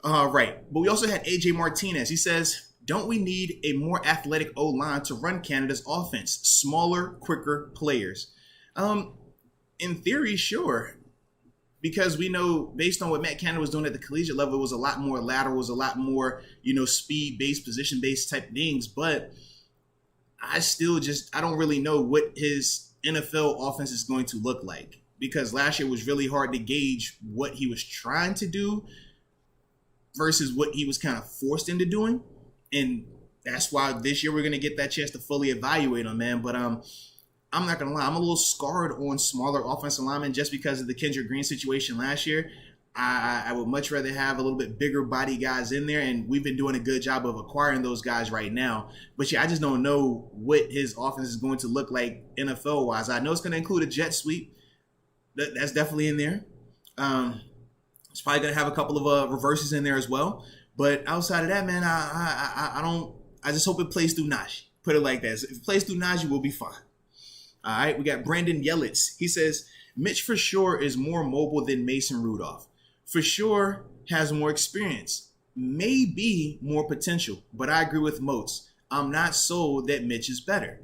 All right. But we also had AJ Martinez. He says, don't we need a more athletic O-line to run Canada's offense? Smaller, quicker players. In theory, sure. Because we know, based on what Matt Canada was doing at the collegiate level, it was a lot more lateral, was a lot more, speed-based, position-based type things. But I don't really know what his NFL offense is going to look like, because last year was really hard to gauge what he was trying to do versus what he was kind of forced into doing. And that's why this year we're going to get that chance to fully evaluate him, man. But I'm not going to lie, I'm a little scarred on smaller offensive linemen just because of the Kendrick Green situation last year. I would much rather have a little bit bigger body guys in there, and we've been doing a good job of acquiring those guys right now. But yeah, I just don't know what his offense is going to look like NFL-wise. I know it's going to include a jet sweep. That's definitely in there. It's probably going to have a couple of reverses in there as well. But outside of that, man, I just hope it plays through Najee. Put it like that. If it plays through Najee, we'll be fine. All right, we got Brandon Yelitz. He says, Mitch for sure is more mobile than Mason Rudolph. For sure has more experience, maybe more potential, but I agree with Moats. I'm not sold that Mitch is better.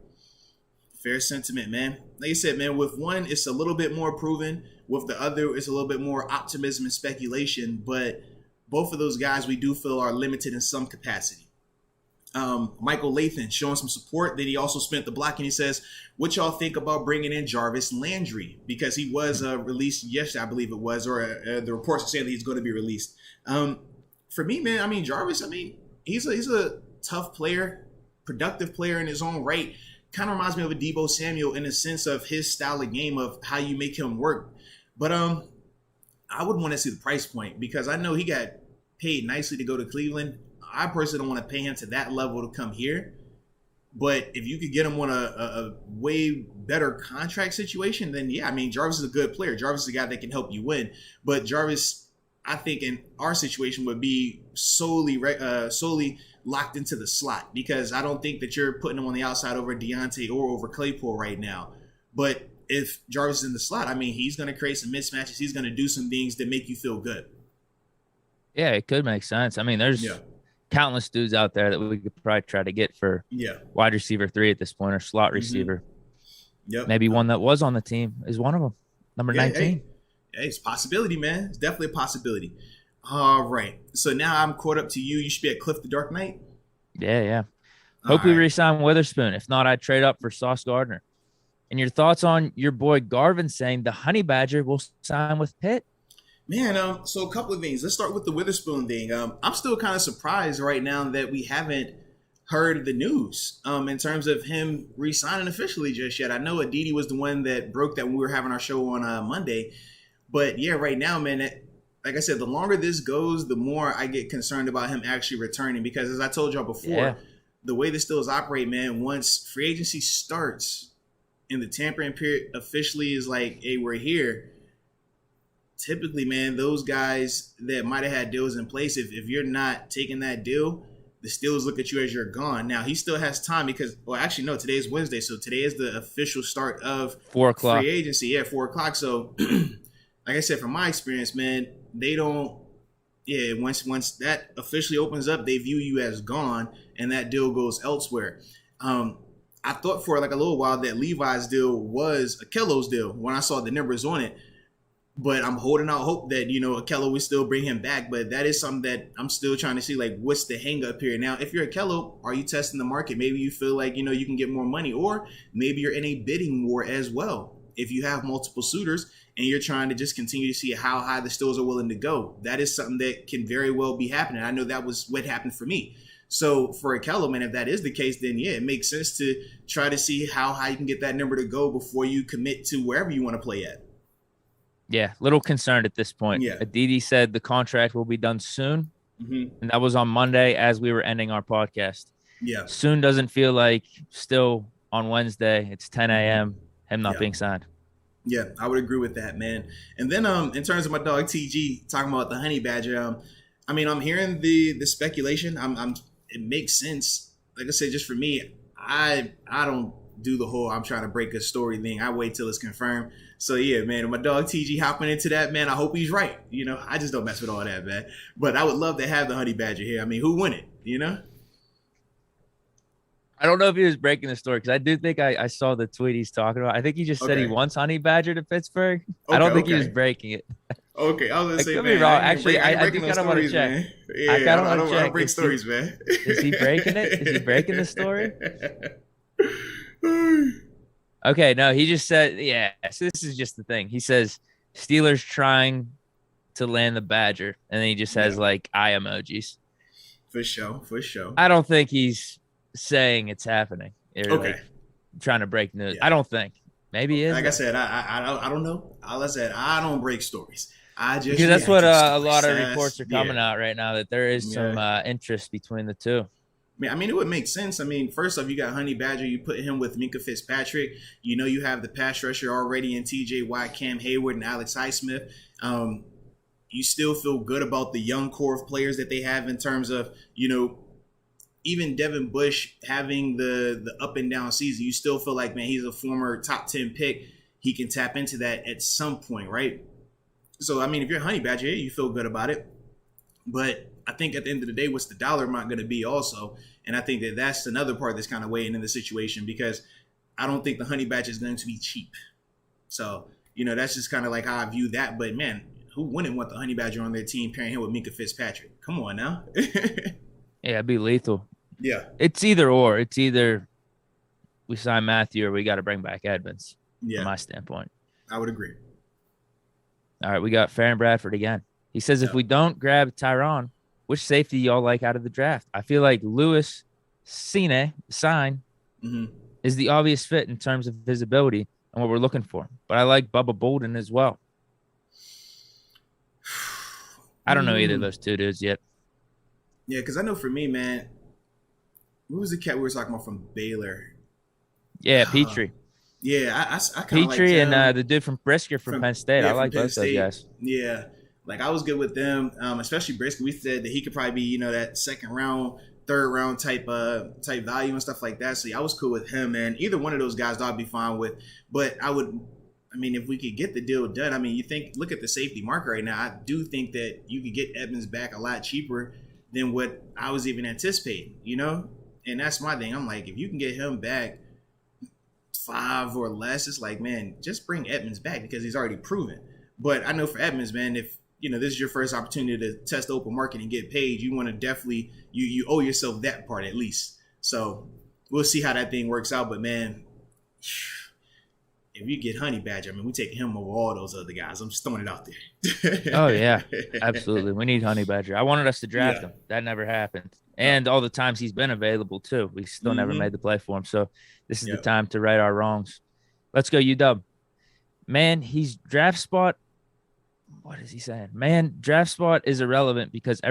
Fair sentiment, man. Like I said, man, with one, it's a little bit more proven. With the other, it's a little bit more optimism and speculation, but both of those guys we do feel are limited in some capacity. Michael Lathan showing some support. Then he also spent the block, and he says, what y'all think about bringing in Jarvis Landry? Because he was released yesterday, I believe it was, or the reports are saying that he's going to be released. For me, man, I mean, Jarvis, he's a tough player, productive player in his own right. Kind of reminds me of a Deebo Samuel in the sense of his style of game, of how you make him work. But I would want to see the price point, because I know he got paid nicely to go to Cleveland. I personally don't want to pay him to that level to come here. But if you could get him on a way better contract situation, then yeah, I mean, Jarvis is a good player. Jarvis is a guy that can help you win. But Jarvis, I think in our situation, would be solely locked into the slot, because I don't think that you're putting him on the outside over Deontay or over Claypool right now. But if Jarvis is in the slot, I mean, he's going to create some mismatches. He's going to do some things that make you feel good. Yeah, it could make sense. I mean, there's countless dudes out there that we could probably try to get for wide receiver 3 at this point, or slot receiver. Yep. Maybe one that was on the team is one of them. Number 19. Hey, it's a possibility, man. It's definitely a possibility. All right. So now I'm caught up to you. You should be at Cliff the Dark Knight. Yeah. Hope we re-sign Witherspoon. If not, I'd trade up for Sauce Gardner. And your thoughts on your boy Garvin saying the Honey Badger will sign with Pitt? Man, so a couple of things. Let's start with the Witherspoon thing. I'm still kind of surprised right now that we haven't heard the news in terms of him re-signing officially just yet. I know Aditi was the one that broke that when we were having our show on Monday. But yeah, right now, man, like I said, the longer this goes, the more I get concerned about him actually returning. Because as I told y'all before, the way the Steelers operate, man, once free agency starts and the tampering period officially is like, hey, we're here, typically, man, those guys that might have had deals in place, if you're not taking that deal, the Steelers look at you as you're gone. Now, he still has time because, well, actually, no, today is Wednesday, so today is the official start of 4 o'clock free agency. Yeah, 4 o'clock. So, like I said, from my experience, man, they don't, once that officially opens up, they view you as gone, and that deal goes elsewhere. I thought for like a little while that Levi's deal was Akello's deal when I saw the numbers on it. But I'm holding out hope that, Akello will still bring him back. But that is something that I'm still trying to see, like, what's the hang up here? Now, if you're Akello, are you testing the market? Maybe you feel like, you can get more money, or maybe you're in a bidding war as well. If you have multiple suitors and you're trying to just continue to see how high the Steelers are willing to go, that is something that can very well be happening. I know that was what happened for me. So for Akello, man, if that is the case, then yeah, it makes sense to try to see how high you can get that number to go before you commit to wherever you want to play at. Yeah, little concerned at this point. Yeah. Aditi said the contract will be done soon, and that was on Monday as we were ending our podcast. Yeah. Soon doesn't feel like still on Wednesday. It's 10 a.m., him not being signed. Yeah, I would agree with that, man. And then in terms of my dog TG talking about the Honey Badger, I'm hearing the speculation. It makes sense. Like I said, just for me, I don't do the whole I'm trying to break a story thing. I wait till it's confirmed. So yeah, man, my dog TG hopping into that, man, I hope he's right. I just don't mess with all that, man. But I would love to have the Honey Badger here. Who won it, I don't know if he was breaking the story, because I do think I saw the tweet he's talking about. I think he just said he wants Honey Badger to Pittsburgh. I don't think he was breaking it. Okay, I was going to say, could man, be wrong. Actually, I do kind of want to check. Man. Yeah, I don't break stories, man. Is he breaking it? Is he breaking the story? Okay, no, he just said, yeah. So this is just the thing. He says Steelers trying to land the Badger, and then he just has Yeah, like eye emojis. for sure, for sure. I don't think he's saying it's happening or Okay, like trying to break news. yeah. I don't think. Maybe he is Like I though. said, I don't know. All I said, I don't break stories. I just Because that's what react to a stories. lot of reports are Yeah, coming out right now that there is some yeah. interest between the two. I mean, it would make sense. I mean, first off, you got Honey Badger. You put him with Minka Fitzpatrick. You know, you have the pass rusher already in T.J. Watt, Cam Hayward, and Alex Highsmith. You still feel good about the young core of players that they have in terms of, even Devin Bush having the up and down season. You still feel like, man, he's a former top 10 pick. He can tap into that at some point, right? So, I mean, if you're Honey Badger, you feel good about it. But I think at the end of the day, what's the dollar amount going to be also? And I think that that's another part that's kind of weighing in the situation, because I don't think the Honey Badger is going to be cheap. So, that's just kind of like how I view that. But, man, who wouldn't want the Honey Badger on their team pairing him with Minka Fitzpatrick? Come on now. Yeah, it'd be lethal. Yeah. It's either or. It's either we sign Matthew or we got to bring back Edmonds, Yeah. from my standpoint. I would agree. All right, we got Farron Bradford again. He says, if we don't grab Tyron, which safety y'all like out of the draft? I feel like Lewis Sign is the obvious fit in terms of visibility and what we're looking for. But I like Bubba Bolden as well. I don't know either of those two dudes yet. Yeah, because I know for me, man, who was the cat we were talking about from Baylor? Yeah, Petrie. Yeah, I kind of like Petrie and the dude from Brisker from Penn State. I like both those guys. Yeah, like I was good with them, especially Brisker. We said that he could probably be, that second round, third round type value and stuff like that. So yeah, I was cool with him, man. Either one of those guys I'd be fine with. But if we could get the deal done, look at the safety market right now. I do think that you could get Edmonds back a lot cheaper than what I was even anticipating, And that's my thing. I'm like, if you can get him back 5 or less, it's like, man, just bring Edmonds back because he's already proven. But I know for Edmonds, man, if this is your first opportunity to test the open market and get paid, you want to definitely you owe yourself that part at least. So we'll see how that thing works out. But man, if you get Honey Badger, we taking him over all those other guys. I'm just throwing it out there. Oh yeah, absolutely. We need Honey Badger. I wanted us to draft him. That never happened. And all the times he's been available too, we still never made the play for him. So this is the time to right our wrongs. Let's go, UW. Man, he's draft spot. What is he saying? Man, draft spot is irrelevant because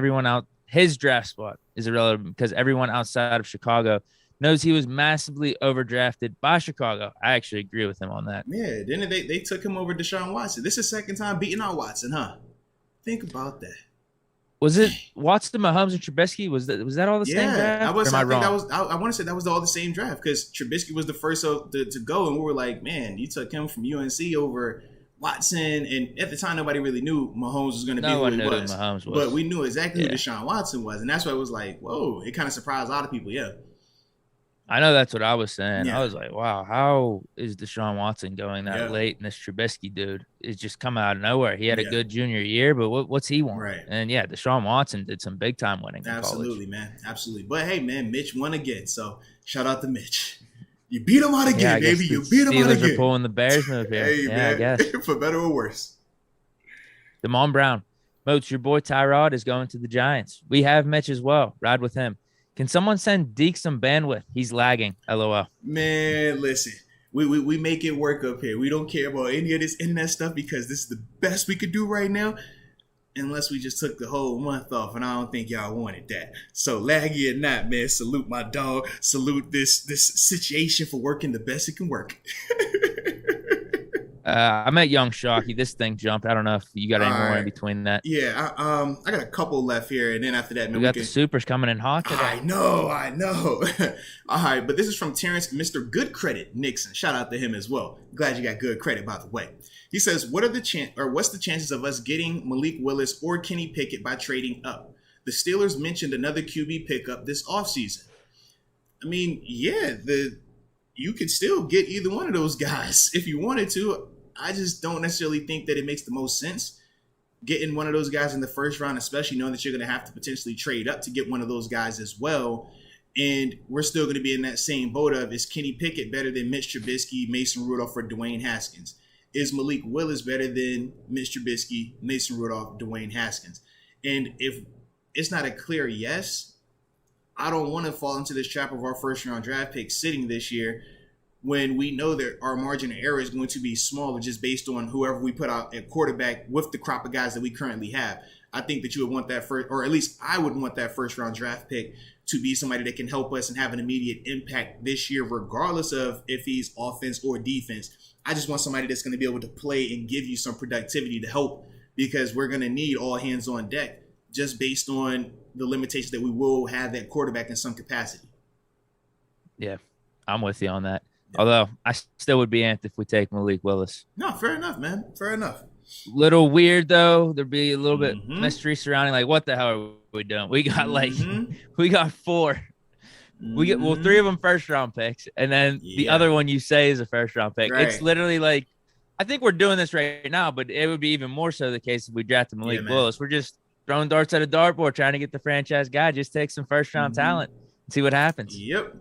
his draft spot is irrelevant because everyone outside of Chicago knows he was massively overdrafted by Chicago. I actually agree with him on that. Yeah, didn't they took him over Deshaun Watson. This is second time beating out Watson, huh? Think about that. Was it Watson, Mahomes, and Trubisky? Was that all the same draft? I want to say that was all the same draft because Trubisky was the first to go, and we were like, man, you took him from UNC over Watson, and at the time nobody really knew Mahomes was going to be who he was. Mahomes was. But we knew exactly who Deshaun Watson was, and that's why it was like, whoa, it kind of surprised a lot of people. Yeah. I know that's what I was saying. Yeah. I was like, wow, how is Deshaun Watson going that late? And this Trubisky dude is just coming out of nowhere. He had a good junior year, but what's he want? Right. And yeah, Deshaun Watson did some big time winning. Absolutely, man. Absolutely. But hey, man, Mitch won again. So shout out to Mitch. You beat him out again, baby. You beat him out again. Steelers are pulling the Bears move here. Hey, man. I guess. For better or worse. Damon Brown. Moats, your boy Tyrod is going to the Giants. We have Mitch as well. Ride with him. Can someone send Deke some bandwidth? He's lagging. LOL. Man, listen. We make it work up here. We don't care about any of this internet stuff because this is the best we could do right now. Unless we just took the whole month off, and I don't think y'all wanted that. So laggy or not, man, salute my dog. Salute this situation for working the best it can work. I met Young Shockey. This thing jumped. I don't know if you got any more in between that. Yeah, I got a couple left here, and then after that, we got the supers coming in hot today. I know. All right, but this is from Terrence, Mr. Good Credit Nixon. Shout out to him as well. Glad you got good credit, by the way. He says, what's the chances of us getting Malik Willis or Kenny Pickett by trading up? The Steelers mentioned another QB pickup this offseason. You could still get either one of those guys if you wanted to. I just don't necessarily think that it makes the most sense getting one of those guys in the first round, especially knowing that you're going to have to potentially trade up to get one of those guys as well. And we're still going to be in that same boat of, is Kenny Pickett better than Mitch Trubisky, Mason Rudolph, or Dwayne Haskins? Is Malik Willis better than Mitch Trubisky, Mason Rudolph, Dwayne Haskins? And if it's not a clear yes, I don't want to fall into this trap of our first round draft pick sitting this year when we know that our margin of error is going to be smaller just based on whoever we put out at quarterback with the crop of guys that we currently have. I think that you would want that first, or at least I would want that first round draft pick to be somebody that can help us and have an immediate impact this year, regardless of if he's offense or defense. I just want somebody that's going to be able to play and give you some productivity to help, because we're going to need all hands on deck just based on the limitations that we will have at quarterback in some capacity. Yeah, I'm with you on that. Yeah. Although I still would be amped if we take Malik Willis. No, fair enough, man. Fair enough. Little weird though. There'd be a little bit mystery surrounding, like, what the hell are we doing? We got we got 4. We get 3 of them first round picks, and then the other one you say is a first round pick. Right. It's literally like, I think we're doing this right now, but it would be even more so the case if we drafted Malik Willis. We're just throwing darts at a dartboard, trying to get the franchise guy. Just take some first round talent and see what happens. Yep.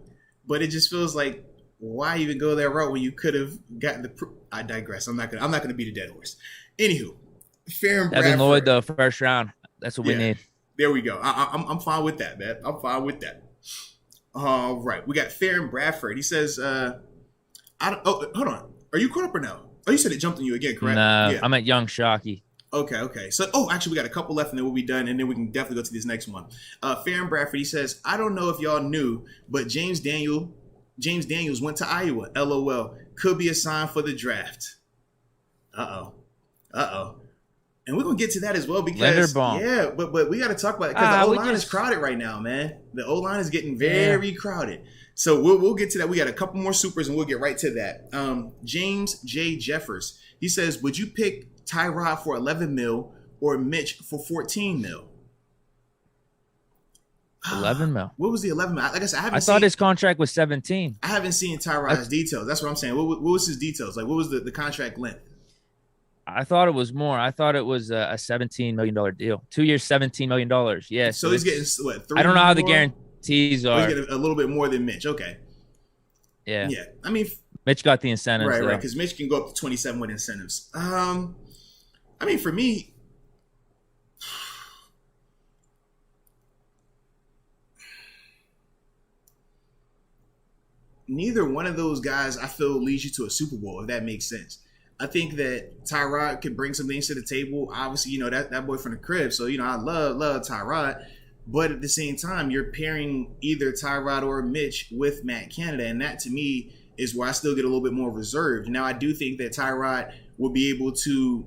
But it just feels like, why even go that route when you could have gotten the? I digress. I'm not gonna beat a dead horse. Anywho, Fair and Bradford. Evan Lloyd though, first round. That's what we need. There we go. I'm fine with that, man. I'm fine with that. All right, we got Fair and Bradford. He says, hold on. Are you caught up or no? Oh, you said it jumped on you again, correct? No, yeah. I'm at Young Shockey. Okay. So, actually, we got a couple left, and then we'll be done, and then we can definitely go to this next one. Fair and Bradford. He says, I don't know if y'all knew, but James Daniels went to Iowa. LOL. Could be a sign for the draft. Uh-oh. And we're going to get to that as well because, but we got to talk about it because the O-line is crowded right now, man. The O-line is getting very crowded. So we'll get to that. We got a couple more supers and we'll get right to that. James J. Jeffers, he says, would you pick Tyrod for 11 mil or Mitch for 14 mil? 11 mil. What was the 11 mil? Like I said, I thought his contract was 17. I haven't seen Tyrod's details. That's what I'm saying. What was his details? Like, what was the contract length? I thought it was more. I thought it was a $17 million deal. 2 years, $17 million. Yeah. So he's getting what? 3 I don't know how the guarantees are. He's getting a little bit more than Mitch. Okay. Yeah. Yeah. I mean, Mitch got the incentives. Right. Because Mitch can go up to 27 with incentives. I mean, for me, neither one of those guys I feel leads you to a Super Bowl, if that makes sense. I think that Tyrod could bring some things to the table. Obviously, that boy from the crib. So, I love Tyrod. But at the same time, you're pairing either Tyrod or Mitch with Matt Canada. And that, to me, is where I still get a little bit more reserved. Now, I do think that Tyrod will be able to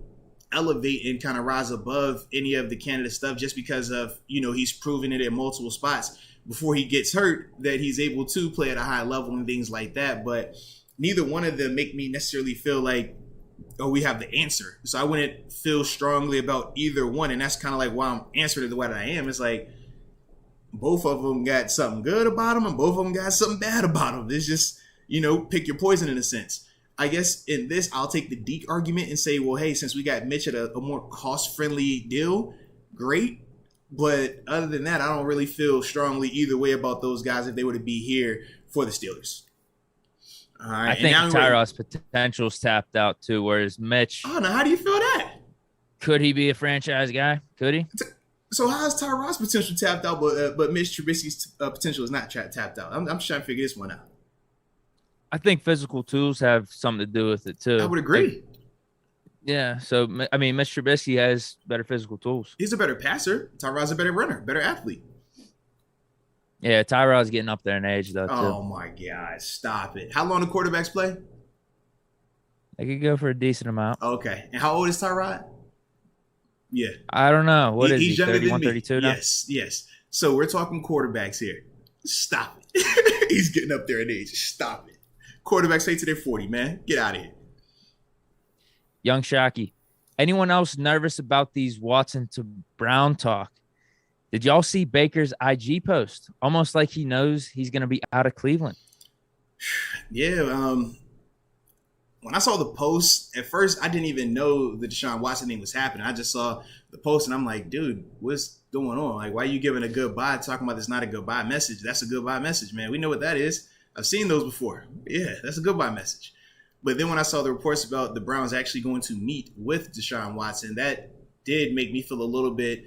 elevate and kind of rise above any of the Canada stuff just because of, he's proven it in multiple spots before he gets hurt that he's able to play at a high level and things like that. But neither one of them make me necessarily feel like, oh, we have the answer. So I wouldn't feel strongly about either one. And that's kind of like why I'm answering it the way that I am. It's like both of them got something good about them and both of them got something bad about them. It's just, pick your poison in a sense. I guess in this, I'll take the Deke argument and say, well, hey, since we got Mitch at a more cost-friendly deal, great. But other than that, I don't really feel strongly either way about those guys if they were to be here for the Steelers. All right. I think Tyrod's potential's tapped out too, whereas Mitch. Oh, now how do you feel that? Could he be a franchise guy? Could he? So how's Tyrod's potential tapped out, but Mitch Trubisky's potential is not tapped out? I'm just trying to figure this one out. I think physical tools have something to do with it too. I would agree. Yeah. So I mean, Mitch Trubisky has better physical tools. He's a better passer. Tyrod's a better runner, better athlete. Yeah, Tyrod's getting up there in age, though, too. Oh, my God. Stop it. How long do quarterbacks play? They could go for a decent amount. Okay. And how old is Tyrod? Yeah. I don't know. What is he, younger 31, than me. 32 now? Yes. So we're talking quarterbacks here. Stop it. He's getting up there in age. Stop it. Quarterbacks say to their 40, man. Get out of here. Young Shockey. Anyone else nervous about these Watson to Brown talk? Did y'all see Baker's IG post? Almost like he knows he's going to be out of Cleveland. Yeah. When I saw the post, at first I didn't even know the Deshaun Watson thing was happening. I just saw the post and I'm like, dude, what's going on? Like, why are you giving a goodbye talking about this not a goodbye message? That's a goodbye message, man. We know what that is. I've seen those before. Yeah, that's a goodbye message. But then when I saw the reports about the Browns actually going to meet with Deshaun Watson, that did make me feel a little bit,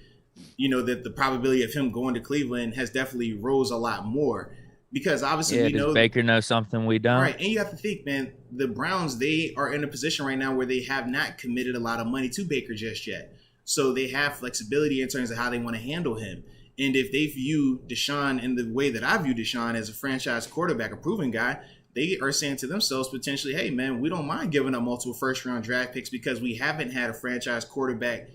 that the probability of him going to Cleveland has definitely rose a lot more. Because obviously we know Baker knows something we don't. Right. And you have to think, man, the Browns, they are in a position right now where they have not committed a lot of money to Baker just yet. So they have flexibility in terms of how they want to handle him. And if they view Deshaun in the way that I view Deshaun as a franchise quarterback, a proven guy, they are saying to themselves potentially, hey, man, we don't mind giving up multiple first-round draft picks because we haven't had a franchise quarterback,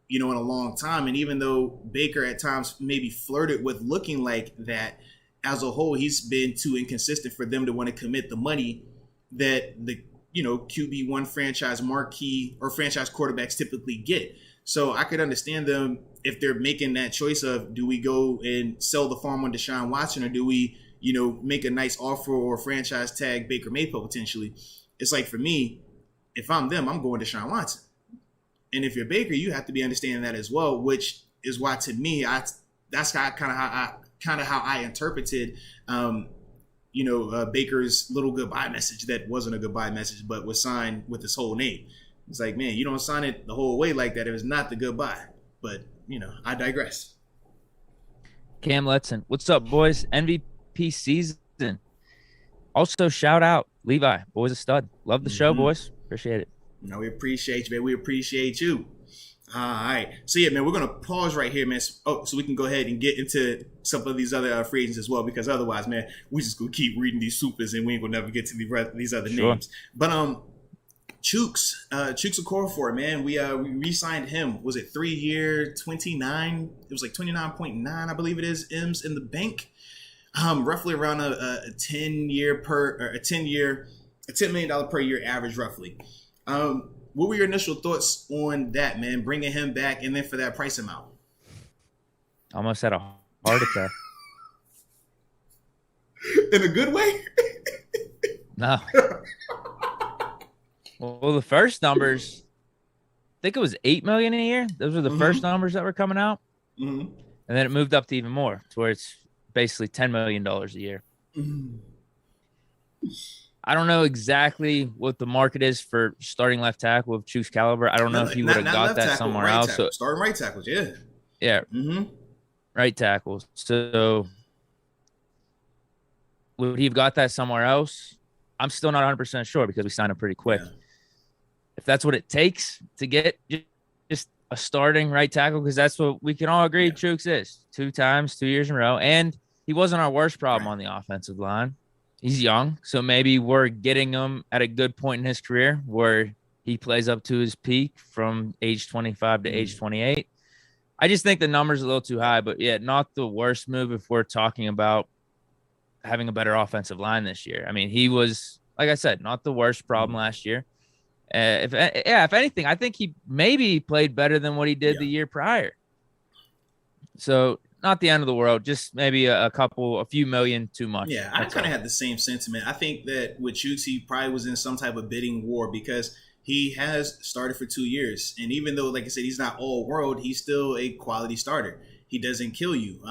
in a long time. And even though Baker at times maybe flirted with looking like that, as a whole, he's been too inconsistent for them to want to commit the money that the, QB1 franchise marquee or franchise quarterbacks typically get. So I could understand them if they're making that choice of, do we go and sell the farm on Deshaun Watson, or do we, make a nice offer or franchise tag Baker Mayfield potentially? It's like, for me, if I'm them, I'm going Deshaun Watson. And if you're Baker, you have to be understanding that as well, which is why, to me, that's kind of how I interpreted, Baker's little goodbye message that wasn't a goodbye message, but was signed with his whole name. It's like, man, you don't sign it the whole way like that. It was not the goodbye. But, I digress. Cam Letson, what's up, boys? MVP season. Also, shout out Levi, boy's a stud. Love the show, boys. Appreciate it. No, we appreciate you, man. We appreciate you. All right. So, yeah, man, we're going to pause right here, man. So we can go ahead and get into some of these other free agents as well, because otherwise, man, we just going to keep reading these supers and we ain't going to never get to these other names. But Chooks Okorafor, man, we re-signed him. Was it 3-year, 29? It was like 29.9, I believe it is, M's in the bank. Roughly around a $10 million per year average, roughly. What were your initial thoughts on that, man? Bringing him back and then for that price amount? Almost had a heart attack. In a good way? No. Well, the first numbers, I think it was $8 million a year. Those were the first numbers that were coming out. Mm-hmm. And then it moved up to even more, to where it's basically $10 million a year. Mm-hmm. I don't know exactly what the market is for starting left tackle of Chooks caliber. I don't know if you would have got that somewhere else. So, starting right tackles, yeah. Yeah. Mm-hmm. Right tackles. So would he have got that somewhere else? I'm still not 100% sure because we signed him pretty quick. Yeah. If that's what it takes to get just a starting right tackle, because that's what we can all agree Chooks is. 2 times, 2 years in a row. And he wasn't our worst problem on the offensive line. He's young, so maybe we're getting him at a good point in his career where he plays up to his peak from age 25 to age 28. I just think the number's a little too high, but yeah, not the worst move if we're talking about having a better offensive line this year. I mean, he was, like I said, not the worst problem last year. If anything, I think he maybe played better than what he did the year prior. So not the end of the world, just maybe a few million too much. Yeah, I kind of had the same sentiment. I think that with Chooks, he probably was in some type of bidding war because he has started for 2 years. And even though, like I said, he's not all world, he's still a quality starter. He doesn't kill you.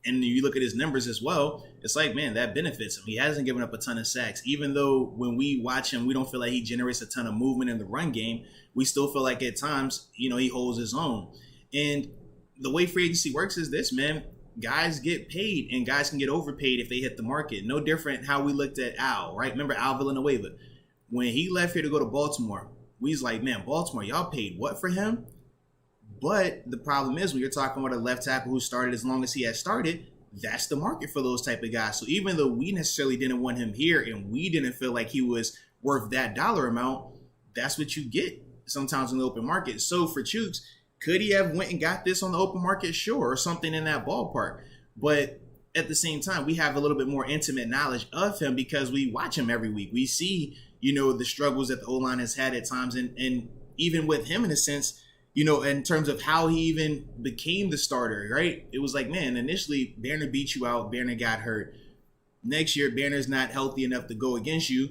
And you look at his numbers as well, it's like, man, that benefits him. He hasn't given up a ton of sacks. Even though when we watch him, we don't feel like he generates a ton of movement in the run game. We still feel like at times, he holds his own. And the way free agency works is this, man. Guys get paid and guys can get overpaid if they hit the market. No different how we looked at Al, right? Remember Al Villanueva? When he left here to go to Baltimore, we was like, man, Baltimore, y'all paid what for him? But the problem is when you're talking about a left tackle who started as long as he had started, that's the market for those type of guys. So even though we necessarily didn't want him here and we didn't feel like he was worth that dollar amount, that's what you get sometimes in the open market. So for Chooks, could he have went and got this on the open market? Sure, or something in that ballpark. But at the same time, we have a little bit more intimate knowledge of him because we watch him every week. We see, the struggles that the O-line has had at times. And even with him in a sense, in terms of how he even became the starter, right? It was like, man, initially Banner beat you out. Banner got hurt. Next year, Banner's not healthy enough to go against you.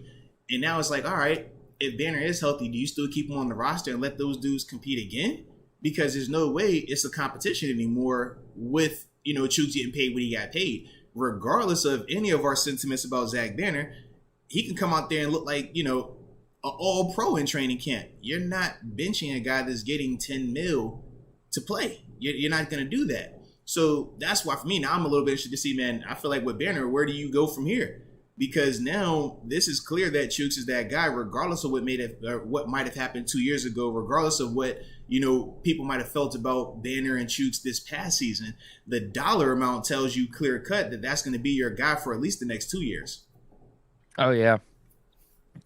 And now it's like, all right, if Banner is healthy, do you still keep him on the roster and let those dudes compete again? because there's no way it's a competition anymore with, Chooks getting paid when he got paid. Regardless of any of our sentiments about Zach Banner, he can come out there and look like, an all-pro in training camp. You're not benching a guy that's getting 10 mil to play. You're not going to do that. So that's why, for me, now I'm a little bit interested to see, man, I feel like with Banner, where do you go from here? Because now this is clear that Chooks is that guy, regardless of what might have happened 2 years ago, regardless of what, people might have felt about Banner and Chooks this past season. The dollar amount tells you clear cut that that's going to be your guy for at least the next 2 years. Oh, yeah.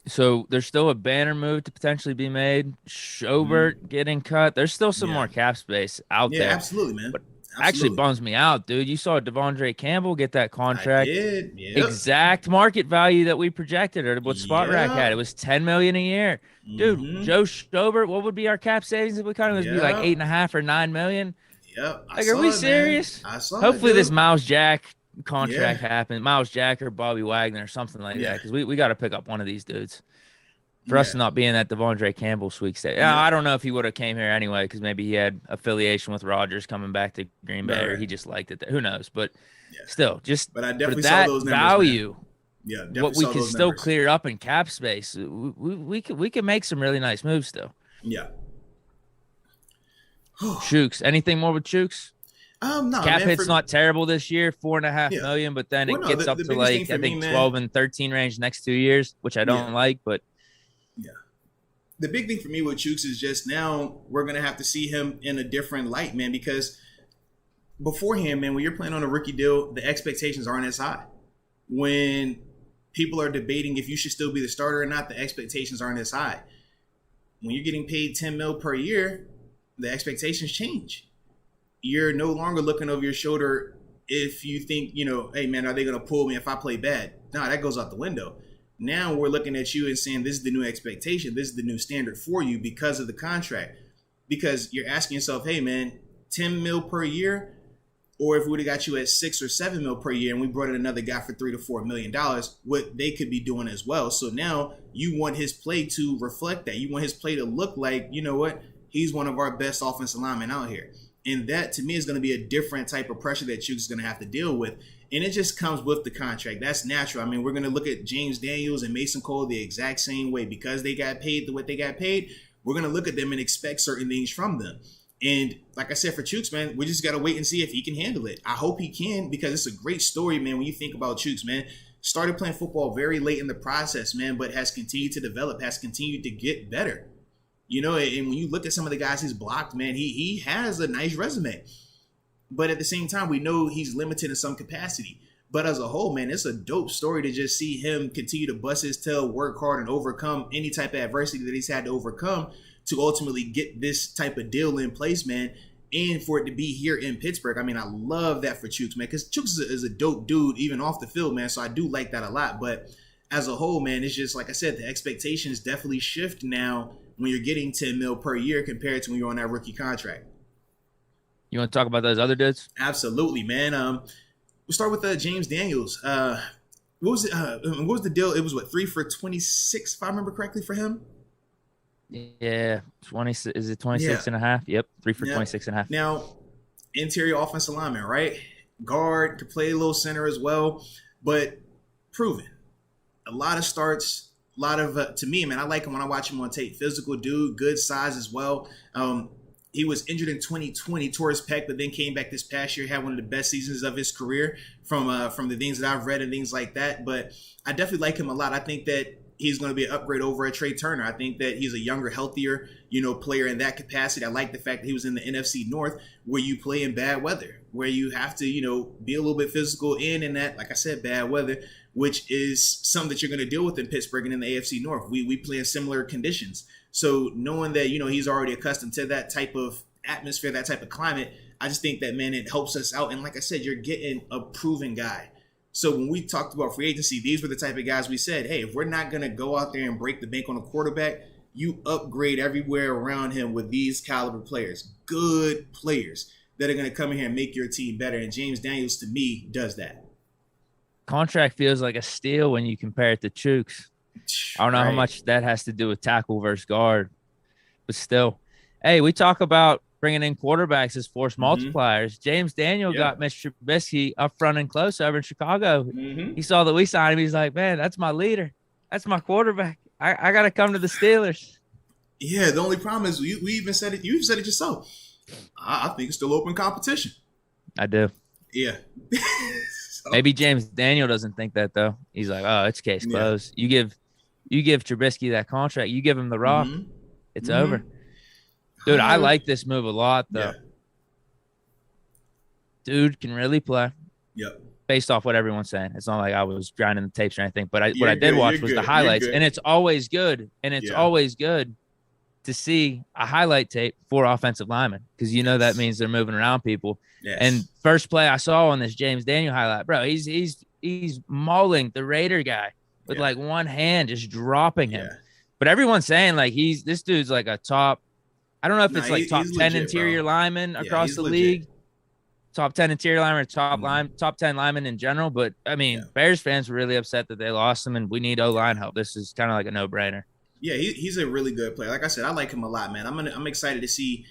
So there's still a Banner move to potentially be made. Schobert getting cut. There's still some more cap space out there. Yeah, absolutely, man. But actually bums me out, dude. You saw Devondre Campbell get that contract. I did. Yep. Exact market value that we projected, or what Spot Rack had. It was $10 million a year. Dude, Joe Schobert, what would be our cap savings if we kind of be like $8.5 or $9 million? Yep. Like, are we serious? I saw Hopefully this Miles Jack contract happened. Miles Jack or Bobby Wagner or something like that, because we got to pick up one of these dudes. For us to not be in that Devondre Campbell sweepstakes. I don't know if he would have came here anyway, because maybe he had affiliation with Rodgers coming back to Green Bay, or he just liked it there. Who knows? But still, but I definitely saw those numbers, value. Man. Yeah, definitely what we can still clear up in cap space. We can make some really nice moves still. Yeah. Chooks. Anything more with Chooks? No, cap hit's not terrible this year, $4.5 million, but then it gets up to like I think 12 and 13 range next 2 years, which I don't like, but. Yeah. The big thing for me with Chooks is just now we're going to have to see him in a different light, man, because beforehand, man, when you're playing on a rookie deal, the expectations aren't as high. When people are debating if you should still be the starter or not, the expectations aren't as high. When you're getting paid 10 mil per year, the expectations change. You're no longer looking over your shoulder if you think, hey, man, are they going to pull me if I play bad? No, that goes out the window. Now we're looking at you and saying this is the new expectation. This is the new standard for you because of the contract. Because you're asking yourself, hey, man, 10 mil per year, or if we would have got you at 6 or 7 mil per year and we brought in another guy for $3 to $4 million, what they could be doing as well. So now you want his play to reflect that. You want his play to look like, you know what, he's one of our best offensive linemen out here. And that, to me, is going to be a different type of pressure that Chooks is going to have to deal with. And it just comes with the contract. That's natural. I mean, we're going to look at James Daniels and Mason Cole the exact same way. Because they got paid what they got paid, we're going to look at them and expect certain things from them. And like I said, for Chooks, man, we just got to wait and see if he can handle it. I hope he can, because it's a great story, man, when you think about Chooks, man. Started playing football very late in the process, man, but has continued to develop, has continued to get better. And when you look at some of the guys he's blocked, man, he has a nice resume. But at the same time, we know he's limited in some capacity. But as a whole, man, it's a dope story to just see him continue to bust his tail, work hard, and overcome any type of adversity that he's had to overcome to ultimately get this type of deal in place, man, and for it to be here in Pittsburgh. I mean, I love that for Chooks, man, because Chooks is a dope dude, even off the field, man, so I do like that a lot. But as a whole, man, it's just, like I said, the expectations definitely shift now when you're getting 10 mil per year compared to when you're on that rookie contract. You want to talk about those other dudes? Absolutely, man. We'll start with James Daniels. What was the deal? It was 3 for 26, if I remember correctly, for him. Yeah, 20. Is it 26 and a half? Yep, 3 for 26 and a half. Now, interior offensive lineman, right? Guard, could play a little center as well, but proven. A lot of starts, a lot of to me, man. I like him when I watch him on tape. Physical dude, good size as well. He was injured in 2020, tore his pec, but then came back this past year, had one of the best seasons of his career from the things that I've read and things like that. But I definitely like him a lot. I think that he's going to be an upgrade over at Trey Turner. I think that he's a younger, healthier, player in that capacity. I like the fact that he was in the NFC North, where you play in bad weather, where you have to, be a little bit physical in that, like I said, bad weather, which is something that you're going to deal with in Pittsburgh and in the AFC North. We play in similar conditions. So knowing that, he's already accustomed to that type of atmosphere, that type of climate, I just think that, man, it helps us out. And like I said, you're getting a proven guy. So when we talked about free agency, these were the type of guys we said, hey, if we're not going to go out there and break the bank on a quarterback, you upgrade everywhere around him with these caliber players, good players that are going to come in here and make your team better. And James Daniels, to me, does that. Contract feels like a steal when you compare it to Chooks. I don't know how much that has to do with tackle versus guard, but still. Hey, we talk about bringing in quarterbacks as force multipliers. James Daniel got Mr. Trubisky up front and close over in Chicago. He saw that we signed him. He's like, man, that's my leader. That's my quarterback. I got to come to the Steelers. Yeah, the only problem is we even said it. You said it yourself. I think it's still open competition. I do. Yeah. Maybe James Daniel doesn't think that though. He's like, oh, it's case closed. You give Trubisky that contract. You give him the rock. It's over. Dude, I like this move a lot though. Dude can really play. Yep. Based off what everyone's saying. It's not like I was grinding the tapes or anything, but what I did watch was the highlights, and it's always good. And it's always good to see a highlight tape for offensive linemen because that means they're moving around people. Yes. And first play I saw on this James Daniel highlight, bro, he's mauling the Raider guy with like one hand, just dropping him. But everyone's saying like this dude's like a top. I don't know if it's like top 10 legit, interior lineman across the league. Top 10 interior lineman, top 10 lineman in general. But I mean, Bears fans were really upset that they lost him, and we need O-line help. This is kind of like a no-brainer. Yeah, he's a really good player. Like I said, I like him a lot, man. I'm excited to see,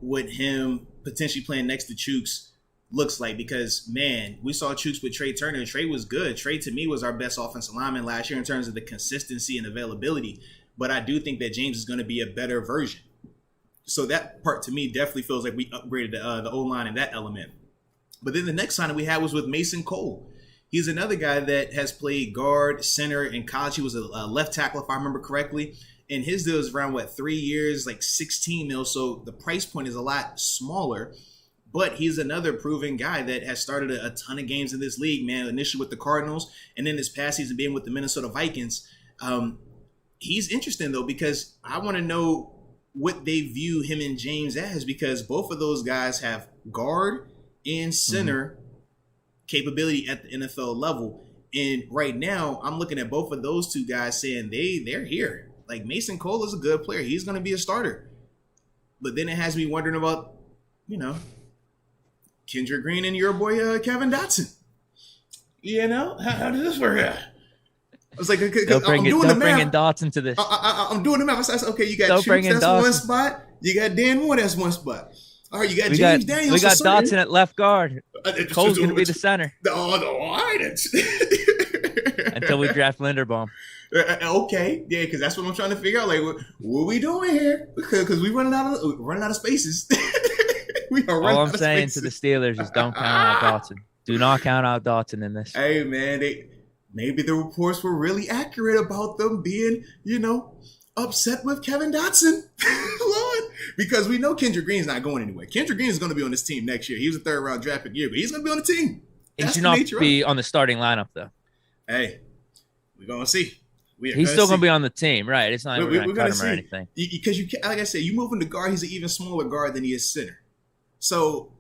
what him potentially playing next to Chooks looks like because, man, we saw Chooks with Trey Turner, and Trey was good. Trey, to me, was our best offensive lineman last year in terms of the consistency and availability. But I do think that James is going to be a better version. So that part, to me, definitely feels like we upgraded the O-line in that element. But then the next signing we had was with Mason Cole. He's another guy that has played guard, center in college. He was a left tackle, if I remember correctly. And his deal is around, 3 years, like 16 mil. So the price point is a lot smaller. But he's another proven guy that has started a ton of games in this league, man. Initially with the Cardinals, and then this past season being with the Minnesota Vikings. He's interesting, though, because I want to know what they view him and James as, because both of those guys have guard and center capability at the NFL level. And right now, I'm looking at both of those two guys saying they're here. Like, Mason Cole is a good player. He's going to be a starter. But then it has me wondering about, Kendrick Green and your boy Kevin Dotson. How does this work out? I was like, I'm doing the math. Bringing Dotson to this. I'm doing the math. I said, okay, you got Chooks, that's Dotson. One spot. You got Dan Moore, that's one spot. All right, you got James Daniels. We got Dotson at left guard. Cole's going to be the center. All right. Until we draft Linderbaum. Okay, yeah, because that's what I'm trying to figure out. Like, what are we doing here? Because we're running out of spaces. All I'm saying to the Steelers is don't count out Dotson. Do not count out Dotson in this. Hey, man, maybe the reports were really accurate about them being, upset with Kevin Dotson. Lord, because we know Kendrick Green's not going anywhere. Kendrick Green is going to be on this team next year. He was a third-round draft pick year, but he's going to be on the team. He should not be on the starting lineup, though. Hey, we're going to see. He's still going to be on the team, right? It's not we're going to cut him or anything. Because, like I said, you move him to guard, he's an even smaller guard than he is center. So,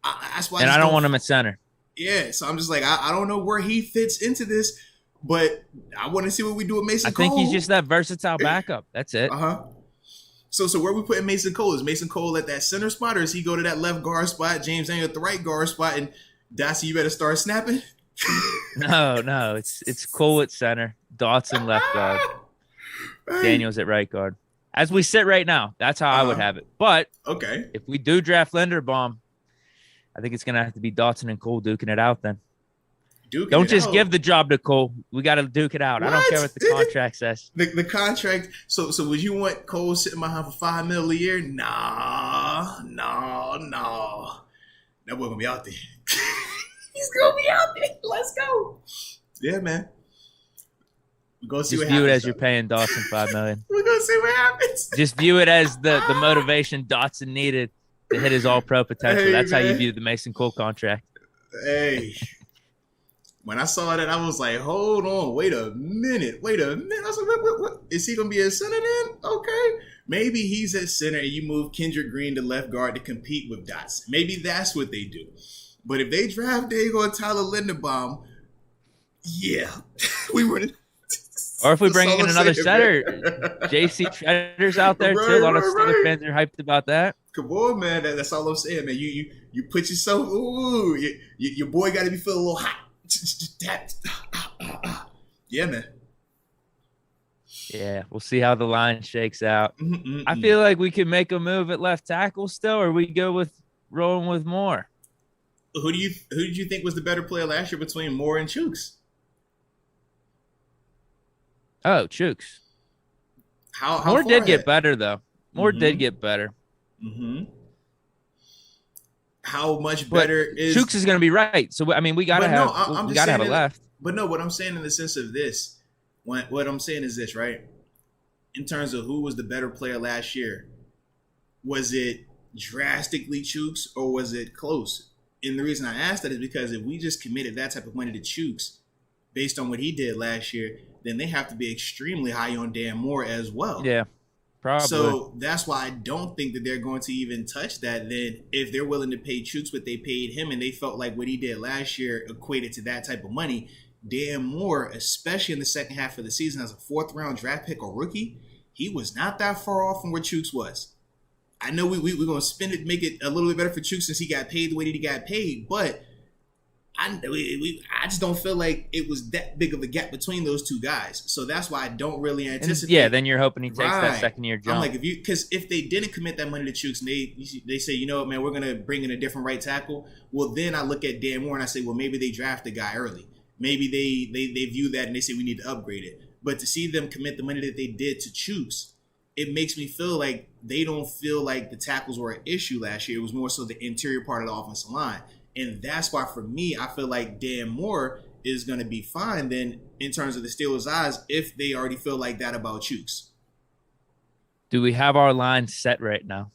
that's why. And I don't want him at center. Yeah, so I'm just like, I don't know where he fits into this, but I want to see what we do with Mason Cole. I think he's just that versatile backup. That's it. So where we putting Mason Cole? Is Mason Cole at that center spot, or does he go to that left guard spot, James Daniel at the right guard spot, and Dotson, you better start snapping? No, it's Cole at center, Dotson left guard, Daniels at right guard. As we sit right now, that's how I would have it. But okay, if we do draft Linderbaum, I think it's going to have to be Dotson and Cole duking it out then. Don't just give the job to Cole. We got to duke it out. What? I don't care what the contract says. The contract. So would you want Cole sitting behind for $5 million a year? Nah. That boy going to be out there. He's going to be out there. Let's go. Yeah, man. Go see just what happens. Just view it as you're paying Dotson $5 million. We're going to see what happens. Just view it as the motivation Dotson needed to hit his all-pro potential. That's how you view the Mason Cole contract. Hey. When I saw that, I was like, hold on, wait a minute. I was like, what? Is he going to be a center then? Okay. Maybe he's at center and you move Kendrick Green to left guard to compete with Dotson. Maybe that's what they do. But if they draft Deke or Tyler Linderbaum, yeah. we were. Or if we bring in another center, JC Tretter's out there too. A lot of Steelers fans are hyped about that. Come on, man. That's all I'm saying, man. You put yourself, your boy got to be feeling a little hot. Yeah, man. Yeah, we'll see how the line shakes out. Mm-mm-mm. I feel like we could make a move at left tackle still, or we go with rolling with Moore. Who did you think was the better player last year between Moore and Chooks? Oh, Chooks. How Moore far did get ahead? better though. Moore did Mm-hmm. get better. Mm-hmm. How much But better is Chooks is going to be right. So I mean, we gotta But no, have I'm we just gotta saying have a left. But no, what I'm saying in the sense of this, what I'm saying is this, right? In terms of who was the better player last year, was it drastically Chooks or was it close? And the reason I asked that is because if we just committed that type of money to Chooks based on what he did last year, then they have to be extremely high on Dan Moore as well. Yeah, probably. So that's why I don't think that they're going to even touch that. Then if they're willing to pay Chooks what they paid him and they felt like what he did last year equated to that type of money, Dan Moore, especially in the second half of the season as a 4th-round draft pick or rookie, he was not that far off from where Chooks was. I know we're going to spend it, make it a little bit better for Chooks since he got paid the way that he got paid, but I just don't feel like it was that big of a gap between those two guys. So that's why I don't really anticipate. Yeah, then you're hoping he takes that second-year jump. I'm like, if they didn't commit that money to Chooks and they say, you know what, man, we're going to bring in a different right tackle, well, then I look at Dan Moore and I say, well, maybe they draft the guy early. Maybe they view that and they say we need to upgrade it. But to see them commit the money that they did to Chooks, it makes me feel like they don't feel like the tackles were an issue last year. It was more so the interior part of the offensive line. And that's why, for me, I feel like Dan Moore is going to be fine then in terms of the Steelers' eyes if they already feel like that about Chooks. Do we have our line set right now?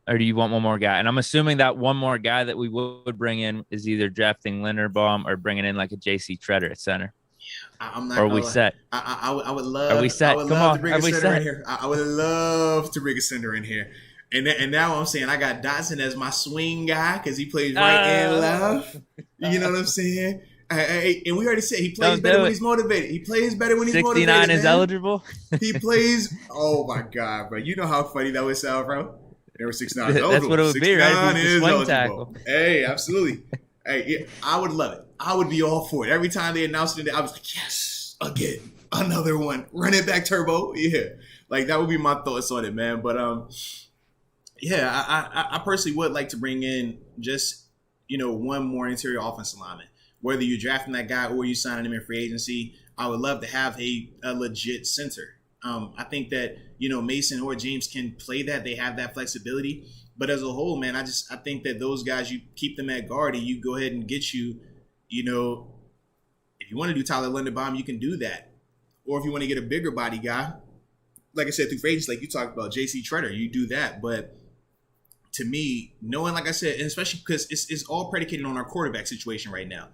Or do you want one more guy? And I'm assuming that one more guy that we would bring in is either drafting Linderbaum or bringing in like a J.C. Treader at center. I'm not. Or are we set? I would love. Are we set? I would Come love on. to bring a center in here. I would love to bring a center in here. And now I'm saying I got Dotson as my swing guy because he plays right and left. You know what I'm saying? And we already said he plays better when he's motivated. He plays better when he's motivated. 69 is eligible. He plays. Oh my God, bro! You know how funny that would sound, bro. They were 69. That's what it would be, right? If he's the swing tackle. Hey, absolutely. Hey, yeah, I would love it. I would be all for it. Every time they announced it, I was like, yes, again, another one. Run it back, Turbo. Yeah, like that would be my thoughts on it, man. But yeah, I personally would like to bring in just one more interior offensive lineman. Whether you're drafting that guy or you signing him in free agency, I would love to have a legit center. I think that Mason or James can play that. They have that flexibility. But as a whole, man, I think that those guys, you keep them at guard and you go ahead and get if you want to do Tyler Linderbaum, you can do that. Or if you want to get a bigger body guy, like I said, through free agency, like you talked about, J.C. Treader, you do that. But to me, knowing, like I said, and especially because it's all predicated on our quarterback situation right now.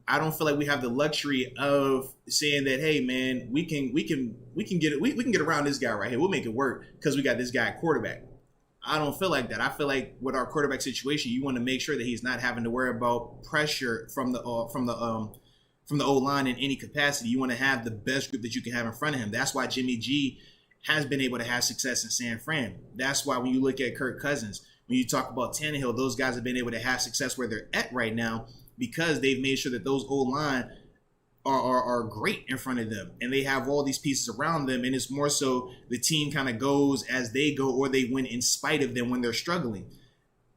I don't feel like we have the luxury of saying that, hey man, we can get around this guy right here. We'll make it work because we got this guy at quarterback. I don't feel like that. I feel like with our quarterback situation, you want to make sure that he's not having to worry about pressure from the O-line in any capacity. You want to have the best group that you can have in front of him. That's why Jimmy G has been able to have success in San Fran. That's why when you look at Kirk Cousins, when you talk about Tannehill, those guys have been able to have success where they're at right now, because they've made sure that those O-line are great in front of them. And they have all these pieces around them. And it's more so the team kind of goes as they go, or they win in spite of them when they're struggling.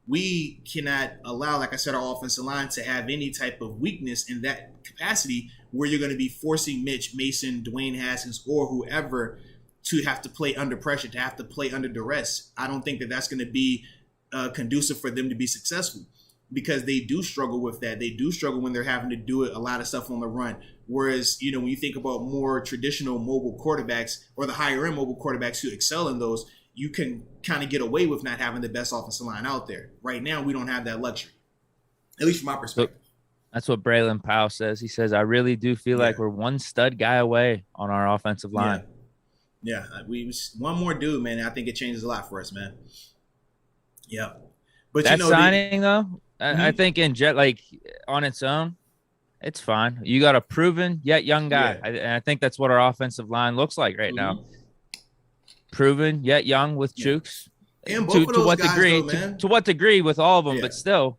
We cannot allow, like I said, our offensive line to have any type of weakness in that capacity where you're going to be forcing Mitch, Mason, Dwayne Haskins, or whoever to have to play under pressure, to have to play under duress. I don't think that that's going to be conducive for them to be successful, because they do struggle with that. They do struggle when they're having to do a lot of stuff on the run. Whereas, when you think about more traditional mobile quarterbacks or the higher end mobile quarterbacks who excel in those, you can kind of get away with not having the best offensive line out there. Right now, we don't have that luxury, at least from my perspective. That's what Braylon Powell says. He says, I really do feel like we're one stud guy away on our offensive line. Yeah, we one more dude, man. I think it changes a lot for us, man. Yeah. But that signing, though, I think in on its own, it's fine. You got a proven yet young guy. Yeah. And I think that's what our offensive line looks like right now. Proven yet young with Chooks. And both of those what guys, degree? Though, man. To what degree with all of them? But still,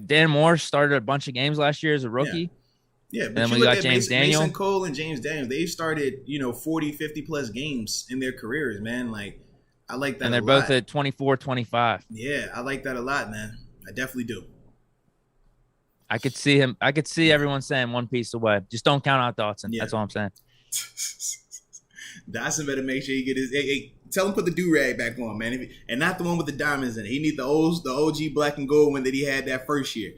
Dan Moore started a bunch of games last year as a rookie. Yeah, And but then you we look got at James Mason Daniel. Cole and James Daniels. They've started, 40, 50 plus games in their careers, man. Like, I like that And a they're both lot. at 24, 25. Yeah, I like that a lot, man. I definitely do. I could see him. I could see everyone saying one piece away. Just don't count out Dotson. Yeah. That's all I'm saying. Dawson better make sure he get his. Hey, tell him put the do rag back on, man, and not the one with the diamonds in it. He need the OG black and gold one that he had that first year.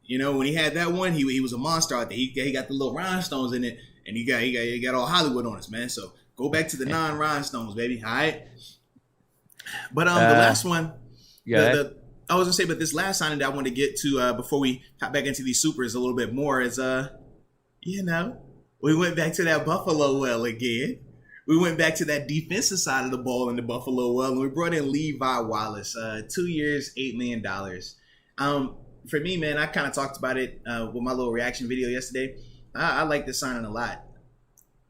When he had that one, he was a monster out there. He got the little rhinestones in it, and he got all Hollywood on us, man. So go back to the non-rhinestones, baby. All right. But the last one, I was gonna say, but this last signing that I want to get to before we hop back into these supers a little bit more is we went back to that Buffalo well again. We went back to that defensive side of the ball in the Buffalo well, and we brought in Levi Wallace, 2 years, $8 million. For me, man, I kind of talked about it with my little reaction video yesterday. I like this signing a lot.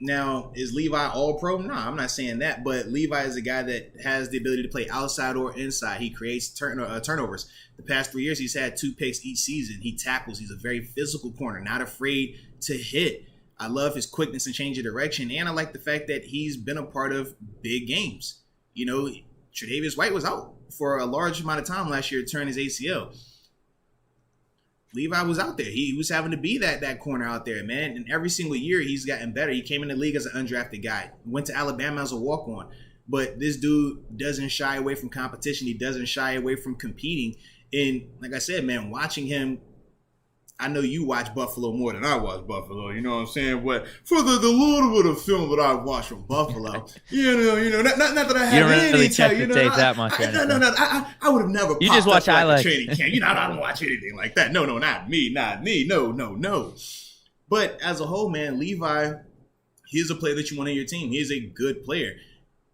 Now, is Levi all pro? No, I'm not saying that, but Levi is a guy that has the ability to play outside or inside. He creates turnovers. The past 3 years, he's had 2 picks each season. He tackles. He's a very physical corner, not afraid to hit. I love his quickness and change of direction, and I like the fact that he's been a part of big games. Tre'Davious White was out for a large amount of time last year to turn his ACL. Levi was out there. He was having to be that corner out there, man. And every single year he's gotten better. He came in the league as an undrafted guy. Went to Alabama as a walk-on. But this dude doesn't shy away from competition. He doesn't shy away from competing. And like I said, man, watching him, I know you watch Buffalo more than I watch Buffalo. You know what I'm saying? But for the little bit of film that I've watched from Buffalo, not that I have you don't any really check tell, the tape that much. No. I would have never. You just watch highlights. Training camp. I don't watch anything like that. No, not me. No. But as a whole, man, Levi, he's a player that you want on your team. He is a good player.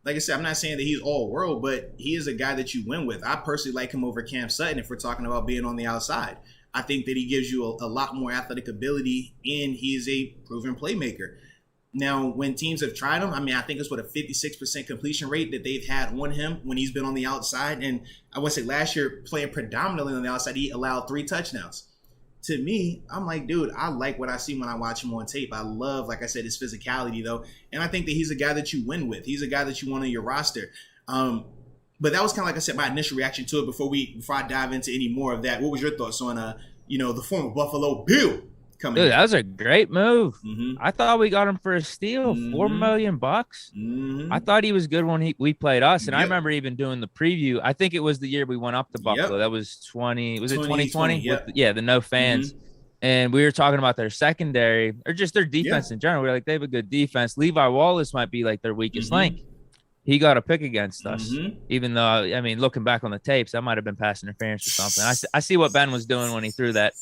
Like I said, I'm not saying that he's all world, but he is a guy that you win with. I personally like him over Cam Sutton if we're talking about being on the outside. I think that he gives you a lot more athletic ability, and he is a proven playmaker. Now, when teams have tried him, I think it's a 56% completion rate that they've had on him when he's been on the outside. And I would say last year, playing predominantly on the outside, he allowed 3 touchdowns. To me, I'm like, dude, I like what I see when I watch him on tape. I love, like I said, his physicality, though. And I think that he's a guy that you win with. He's a guy that you want on your roster. But that was kind of, like I said, my initial reaction to it before I dive into any more of that. What was your thoughts on, the former Buffalo Bill coming in? That was a great move. Mm-hmm. I thought we got him for a steal, $4 million. Mm-hmm. I thought he was good when we played us, and I remember even doing the preview. I think it was the year we went up to Buffalo. That was 2020? Yep. The no fans. Mm-hmm. And we were talking about their secondary or just their defense in general. We were like, they have a good defense. Levi Wallace might be like their weakest link. He got a pick against us, even though, looking back on the tapes, that might have been pass interference or something. I see what Ben was doing when he threw that.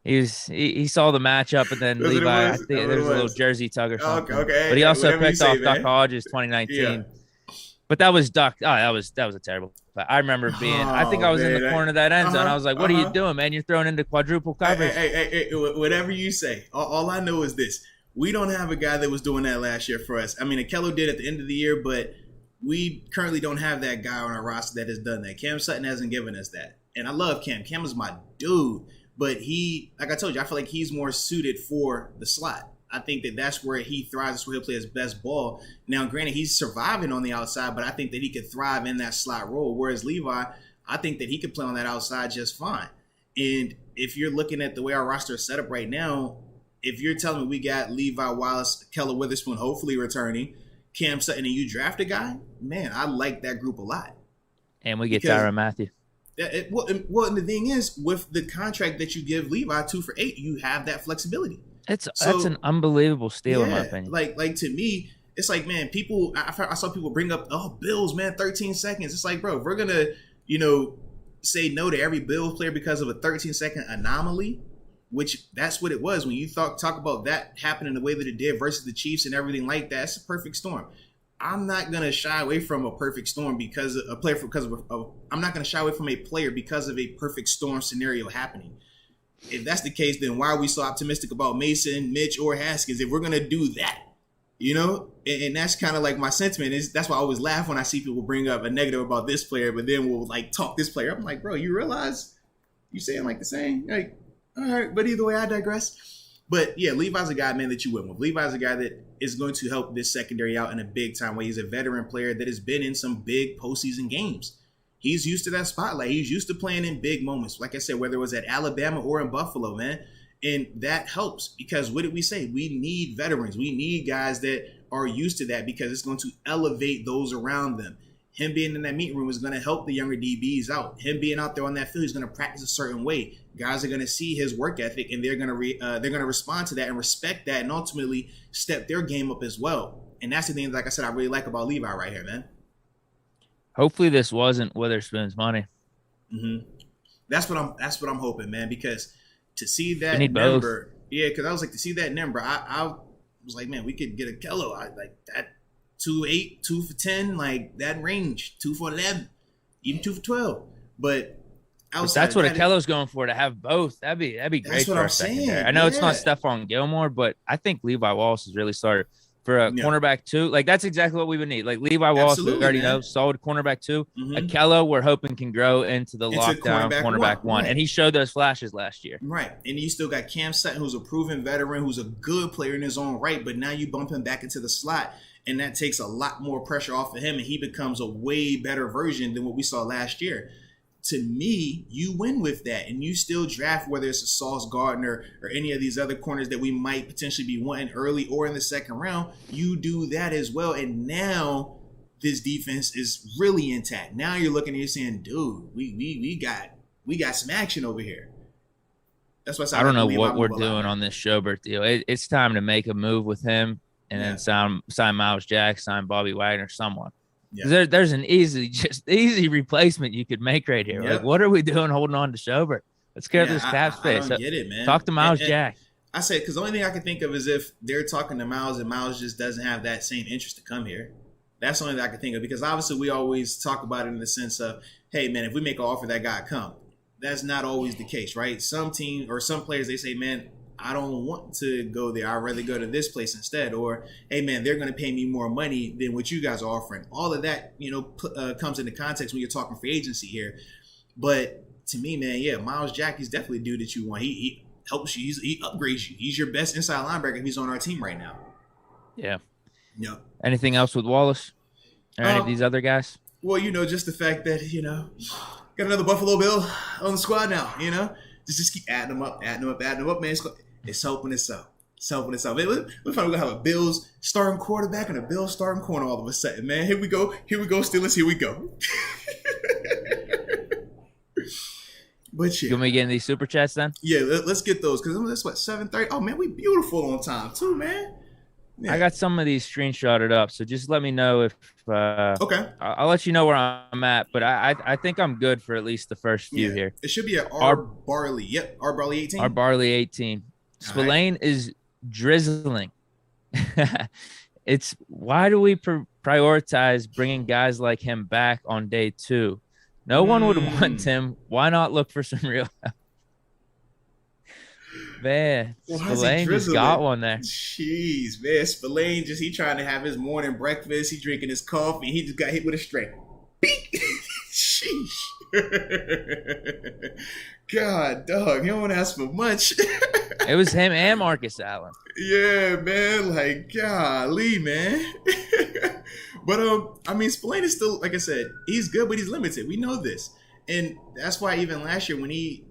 He saw the matchup, and then Levi, I think there was a little jersey tug or something. Okay. But he also picked off Duck Hodges 2019. Yeah. But that was Duck. Oh, that was a terrible. I remember I think I was in the corner of that end zone. I was like, what are you doing, man? You're throwing into quadruple coverage. Hey, whatever you say. All I know is this. We don't have a guy that was doing that last year for us. Akello did at the end of the year, but we currently don't have that guy on our roster that has done that. Cam Sutton hasn't given us that. And I love Cam. Cam is my dude. But he, like I told you, I feel like he's more suited for the slot. I think that's where he thrives. That's where he'll play his best ball. Now, granted, he's surviving on the outside, but I think that he could thrive in that slot role. Whereas Levi, I think that he could play on that outside just fine. And if you're looking at the way our roster is set up right now, if you're telling me we got Levi Wallace, Keller Witherspoon hopefully returning, Cam Sutton, and you draft a guy, man, I like that group a lot. And we get Tyrann Mathieu. Well, and the thing is, with the contract that you give Levi 2 for $8, you have that flexibility. That's an unbelievable steal, in my opinion. Like to me, it's like, man, I saw people bring up, Bills, man, 13 seconds. It's like, bro, if we're gonna, say no to every Bills player because of a 13-second anomaly, which that's what it was when you talk about that happening the way that it did versus the Chiefs and everything like that. It's a perfect storm. I'm not gonna shy away from a perfect storm I'm not gonna shy away from a player because of a perfect storm scenario happening. If that's the case, then why are we so optimistic about Mason, Mitch, or Haskins if we're gonna do that? And that's kind of like my sentiment. That's why I always laugh when I see people bring up a negative about this player, but then we'll like talk this player. I'm like, bro, you realize you saying like the same? Like, all right, but either way, I digress. But yeah, Levi's a guy, man, that you went with. Levi's a guy that is going to help this secondary out in a big time way. He's a veteran player that has been in some big postseason games. He's used to that spotlight. He's used to playing in big moments. Like I said, whether it was at Alabama or in Buffalo, man. And that helps because what did we say? We need veterans. We need guys that are used to that because it's going to elevate those around them. Him being in that meeting room is going to help the younger DBs out. Him being out there on that field, he's going to practice a certain way. Guys are going to see his work ethic, and they're going to respond to that and respect that, and ultimately step their game up as well. And that's the thing, like I said, I really like about Levi right here, man. Hopefully, this wasn't Witherspoon's money. Mm-hmm. That's what I'm hoping, man. Because to see that both. number, because I was like to see that number, I was like, man, we could get a Kello. I like that. 2-8, 2 for 10, like that range, 2 for 11, even 2 for 12. But that's what Akello's going for, to have both. That'd be great. That's what I'm saying. I know it's not Stephon Gilmore, but I think Levi Wallace has really started for a cornerback 2. Like that's exactly what we would need. Like Levi Wallace, we already know, solid cornerback 2. Mm-hmm. Akello, we're hoping can grow into the lockdown cornerback 1. Right. And he showed those flashes last year. Right. And you still got Cam Sutton, who's a proven veteran, who's a good player in his own right, but now you bump him back into the slot. And that takes a lot more pressure off of him, and he becomes a way better version than what we saw last year. To me, you win with that, and you still draft, whether it's a Sauce Gardner or any of these other corners that we might potentially be wanting early or in the second round. You do that as well, and now this defense is really intact. Now you're looking and you're saying, dude, we got some action over here. That's what I don't know what we're doing on this Schobert deal. It's time to make a move with him. And then sign Miles Jack, sign Bobby Wagner, someone. Yeah. There's an easy replacement you could make right here. Yep. Like, what are we doing holding on to Schobert? Let's get this cap space. I don't get it, man. Talk to Miles Jack. I say, because the only thing I can think of is if they're talking to Miles and Miles just doesn't have that same interest to come here. That's the only thing I can think of, because obviously we always talk about it in the sense of, hey, man, if we make an offer, that guy come. That's not always the case, right? Some teams or some players, they say, man, I don't want to go there. I'd rather go to this place instead. Or, hey, man, they're going to pay me more money than what you guys are offering. All of that, comes into context when you're talking free agency here. But to me, man, Miles Jack is definitely a dude that you want. He helps you. He upgrades you. He's your best inside linebacker if he's on our team right now. Yeah. Yeah. Anything else with Wallace or any of these other guys? Well, just the fact that, got another Buffalo Bill on the squad now, Just keep adding them up, man. It's helping itself. Man, we're probably gonna have a Bills starting quarterback and a Bills starting corner all of a sudden, man. Here we go, Steelers. Here we go. But You want me to get in these super chats then? Yeah, let's get those, because that's what 7:30. Oh man, we beautiful on time too, man. Yeah. I got some of these screenshotted up, so just let me know if. Okay. I'll let you know where I'm at, but I think I'm good for at least the first few here. It should be at R Barley. Yep, R Barley 18. R Barley 18. Spillane is drizzling. It's why do we prioritize bringing guys like him back on day 2? No one would want him. Why not look for some real help? Man, Spillane just got one there. Jeez, man. Spillane he trying to have his morning breakfast. He drinking his coffee. He just got hit with a straight. Sheesh. God, dog. You don't want to ask for much. It was him and Marcus Allen. Yeah, man. Like, golly, man. But, Spillane is still, like I said, he's good, but he's limited. We know this. And that's why even last year when he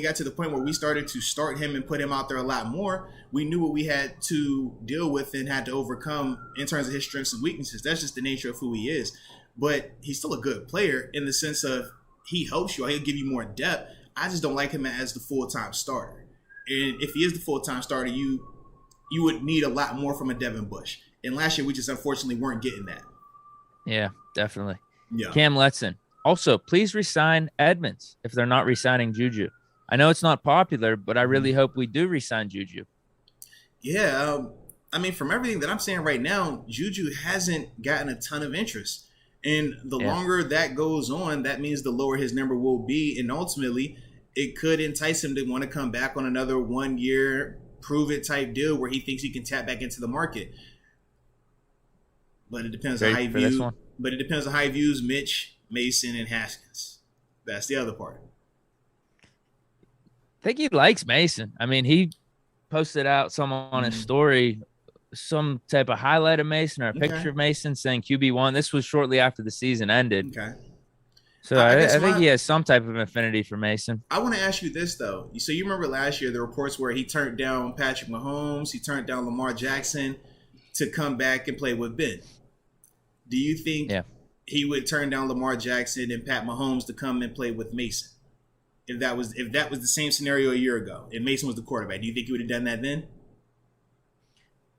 got to the point where we started to start him and put him out there a lot more, we knew what we had to deal with and had to overcome in terms of his strengths and weaknesses. That's just the nature of who he is. But he's still a good player in the sense of he helps you. He'll give you more depth. I just don't like him as the full-time starter. And if he is the full-time starter, you would need a lot more from a Devin Bush. And last year, we just unfortunately weren't getting that. Yeah, definitely. Yeah. Cam Letson. Also, please resign Edmonds if they're not resigning Juju. I know it's not popular, but I really hope we do resign Juju. Yeah. From everything that I'm saying right now, Juju hasn't gotten a ton of interest. And the longer that goes on, that means the lower his number will be. And ultimately, it could entice him to want to come back on another 1 year, prove it type deal where he thinks he can tap back into the market. But it depends on how he views. But it depends on how he views Mitch, Mason, and Haskins. That's the other part. I think he likes Mason. posted out some on his story, some type of highlight of Mason or a picture of Mason saying QB1. This was shortly after the season ended. Okay. So I think he has some type of affinity for Mason. I want to ask you this, though. So you remember last year the reports where he turned down Patrick Mahomes, he turned down Lamar Jackson to come back and play with Ben. Do you think he would turn down Lamar Jackson and Pat Mahomes to come and play with Mason? If that was the same scenario a year ago, and Mason was the quarterback, do you think he would have done that then?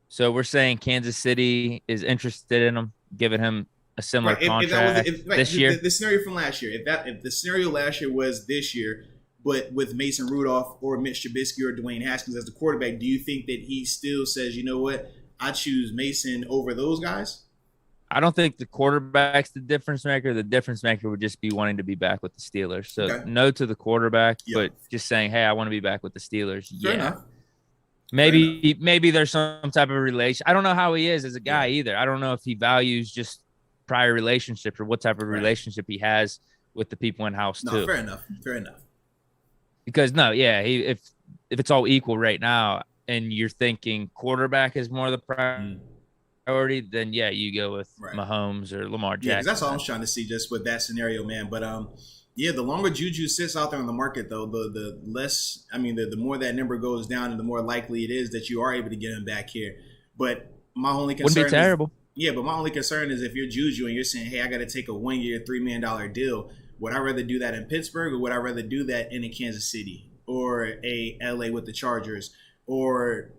So we're saying Kansas City is interested in him, giving him a similar contract this year. The scenario from last year, if the scenario last year was this year, but with Mason Rudolph or Mitch Trubisky or Dwayne Haskins as the quarterback, do you think that he still says, you know what, I choose Mason over those guys? I don't think the quarterback's the difference maker. The difference maker would just be wanting to be back with the Steelers. So no to the quarterback, but just saying, hey, I want to be back with the Steelers. Fair enough. Maybe there's some type of relation. I don't know how he is as a guy either. I don't know if he values just prior relationships or what type of relationship he has with the people in house too. Fair enough. Because if it's all equal right now and you're thinking quarterback is more the priority, then you go with Mahomes or Lamar Jackson. Yeah, that's all I'm trying to see just with that scenario, man. But the longer Juju sits out there on the market, though, the less, the more that number goes down and the more likely it is that you are able to get him back here. But my only concern wouldn't be terrible. But my only concern is if you're Juju and you're saying, hey, I got to take a 1 year, $3 million deal, would I rather do that in Pittsburgh or would I rather do that in a Kansas City or a LA with the Chargers? Or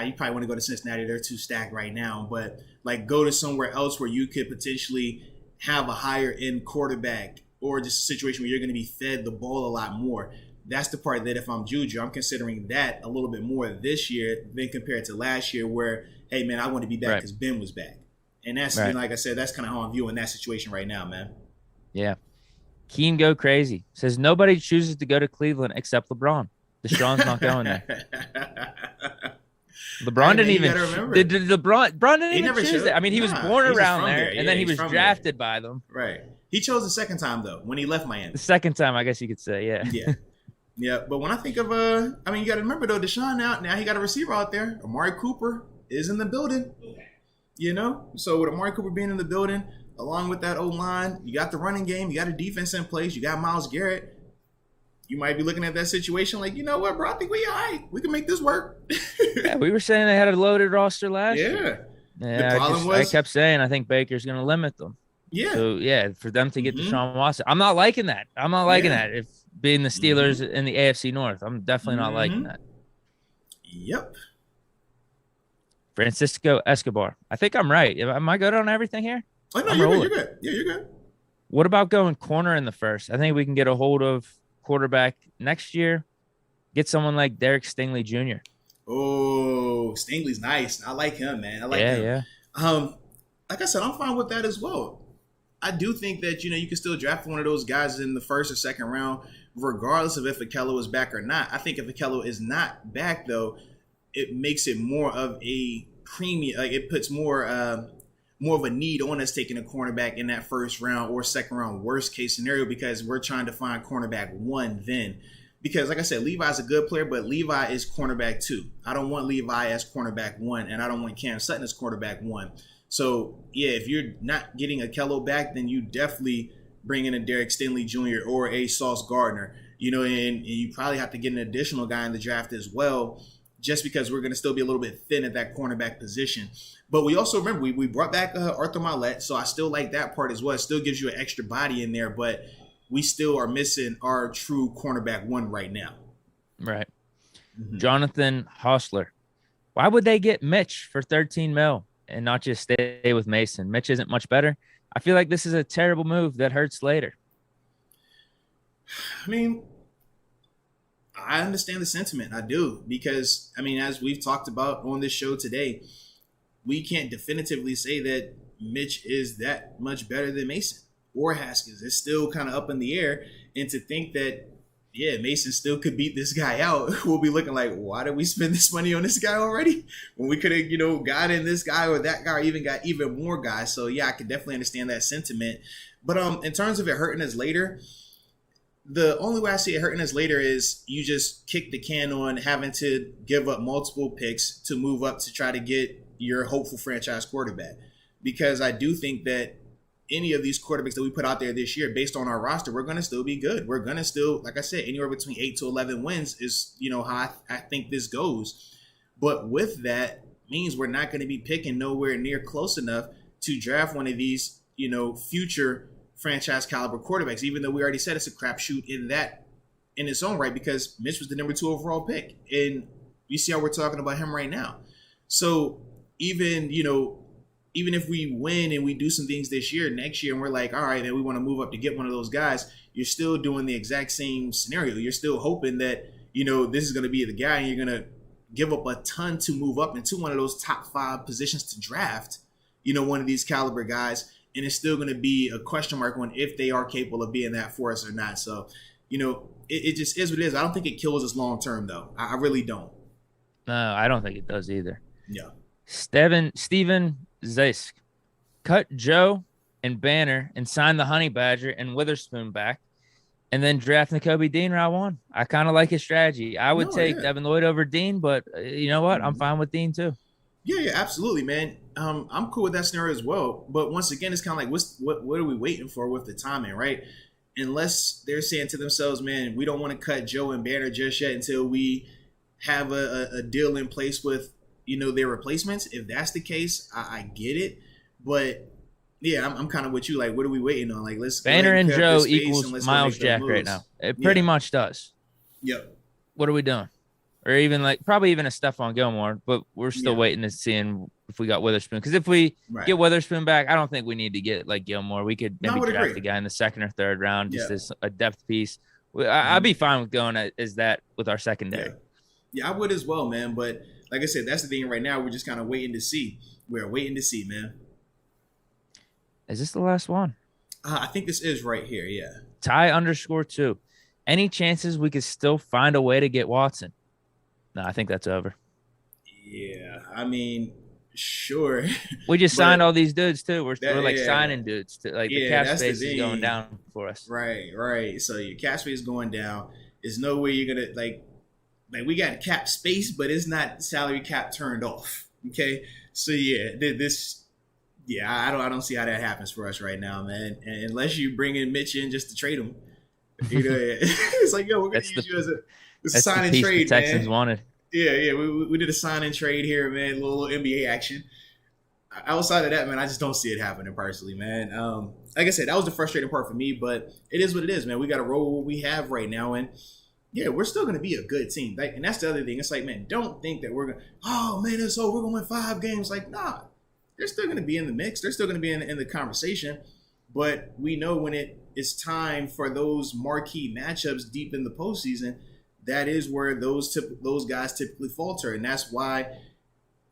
you probably want to go to Cincinnati. They're too stacked right now. But like go to somewhere else where you could potentially have a higher end quarterback or just a situation where you're going to be fed the ball a lot more. That's the part that if I'm Juju, I'm considering that a little bit more this year than compared to last year where, hey, man, I want to be back because Ben was back. And that's, like I said, that's kind of how I'm viewing that situation right now, man. Yeah. Keen go crazy. Says nobody chooses to go to Cleveland except LeBron. Deshaun's not going there. LeBron didn't even. LeBron didn't even choose it. I mean, he was born around there, and then he was drafted by them. Right. He chose the second time though when he left Miami. The second time, I guess you could say, yeah. But when I think of you got to remember though, Deshaun now he got a receiver out there. Amari Cooper is in the building. So with Amari Cooper being in the building, along with that O-line, you got the running game, you got a defense in place, you got Myles Garrett. You might be looking at that situation like, you know what, bro? I think we all right. We can make this work. We were saying they had a loaded roster last year. Yeah. The problem I kept saying I think Baker's going to limit them. Yeah. So, for them to get Deshaun Watson, I'm not liking that. That. If being the Steelers in the AFC North, I'm definitely not liking that. Yep. Francisco Escobar. I think I'm right. Am I good on everything here? Oh, no, you're good. Yeah, you're good. What about going corner in the first? I think we can get a hold of quarterback next year. Get someone like Derek Stingley Jr. Oh, Stingley's nice. I like him, man. I like him. Yeah. Like I said, I'm fine with that as well. I do think that, you can still draft one of those guys in the first or second round, regardless of if Akello is back or not. I think if Akello is not back, though, it makes it more of a premium. Like it puts more of a need on us taking a cornerback in that first round or second round, worst case scenario, because we're trying to find cornerback one then. Because like I said, Levi's a good player, but Levi is cornerback 2. I don't want Levi as cornerback 1, and I don't want Cam Sutton as quarterback 1. So, if you're not getting Akello back, then you definitely bring in a Derek Stingley Jr. or a Sauce Gardner, and you probably have to get an additional guy in the draft as well, just because we're going to still be a little bit thin at that cornerback position. But we also remember we brought back Arthur Maulet, so I still like that part as well. It still gives you an extra body in there, but we still are missing our true cornerback 1 right now. Right. Jonathan Hostler. Why would they get Mitch for $13 million and not just stay with Mason? Mitch isn't much better. I feel like this is a terrible move that hurts later. I mean, I understand the sentiment. I do. Because, as we've talked about on this show today, we can't definitively say that Mitch is that much better than Mason or Haskins. It's still kind of up in the air. And to think that, Mason still could beat this guy out, we'll be looking like, why did we spend this money on this guy already? When we could have, got in this guy or that guy, or even got even more guys. So, I can definitely understand that sentiment. But in terms of it hurting us later, The only way I see it hurting us later is you just kick the can on having to give up multiple picks to move up to try to get your hopeful franchise quarterback. Because I do think that any of these quarterbacks that we put out there this year, based on our roster, we're going to still be good. We're going to still, like I said, anywhere between 8 to 11 wins is, how I think this goes. But with that means we're not going to be picking nowhere near close enough to draft one of these, future franchise caliber quarterbacks, even though we already said it's a crapshoot in its own right, because Mitch was the number 2 overall pick. And you see how we're talking about him right now. So even if we win and we do some things this year, next year, and we're like, all right, then we want to move up to get one of those guys, you're still doing the exact same scenario. You're still hoping that, this is going to be the guy, and you're going to give up a ton to move up into one of those top 5 positions to draft, one of these caliber guys. And it's still going to be a question mark on if they are capable of being that for us or not. So, it just is what it is. I don't think it kills us long term, though. I really don't. No, I don't think it does either. Yeah. Steven Zeisk, cut Joe and Banner and sign the Honey Badger and Witherspoon back, and then draft Nakobe Dean round 1. I kind of like his strategy. I would take Devin Lloyd over Dean, but you know what? I'm fine with Dean too. Yeah, absolutely, man. I'm cool with that scenario as well. But once again, it's kind of like, what are we waiting for with the timing, right? Unless they're saying to themselves, man, we don't want to cut Joe and Banner just yet until we have a deal in place with, their replacements. If that's the case, I get it. But yeah, I'm kind of with you. Like, what are we waiting on? Like, let's Banner and Joe equals Miles Jack right now. It pretty much does. Yep. What are we doing? Or even probably even a Stephon Gilmore, but we're still waiting to see if we got Witherspoon. Because if we get Witherspoon back, I don't think we need to get Gilmore. We could maybe draft the guy in the 2nd or 3rd round just as a depth piece. I'd be fine with going as that with our secondary. Yeah, I would as well, man. But like I said, that's the thing right now. We're just kind of waiting to see. We're waiting to see, man. Is this the last one? I think this is right here, yeah. Ty_2. Any chances we could still find a way to get Watson? No, I think that's over. Yeah, I mean, sure. We just signed all these dudes too. We're signing dudes to the cap space is going down for us. Right. So your cap space is going down. There's no way you're gonna like we got cap space, but it's not salary cap turned off. Okay, so I don't see how that happens for us right now, man. And unless you bring in Mitch in just to trade him, it's like, yo, we're gonna use you as a sign and trade, the Texans wanted. Yeah. We did a sign and trade here, man. A little NBA action. Outside of that, man, I just don't see it happening personally, man. Like I said, that was the frustrating part for me, but it is what it is, man. We got to roll with what we have right now, and yeah, we're still going to be a good team. And that's the other thing. It's like, man, don't think that we're going to, we're going to win 5 games. Like, nah, they're still going to be in the mix. They're still going to be in the conversation. But we know when it is time for those marquee matchups deep in the postseason, that is where those guys typically falter. And that's why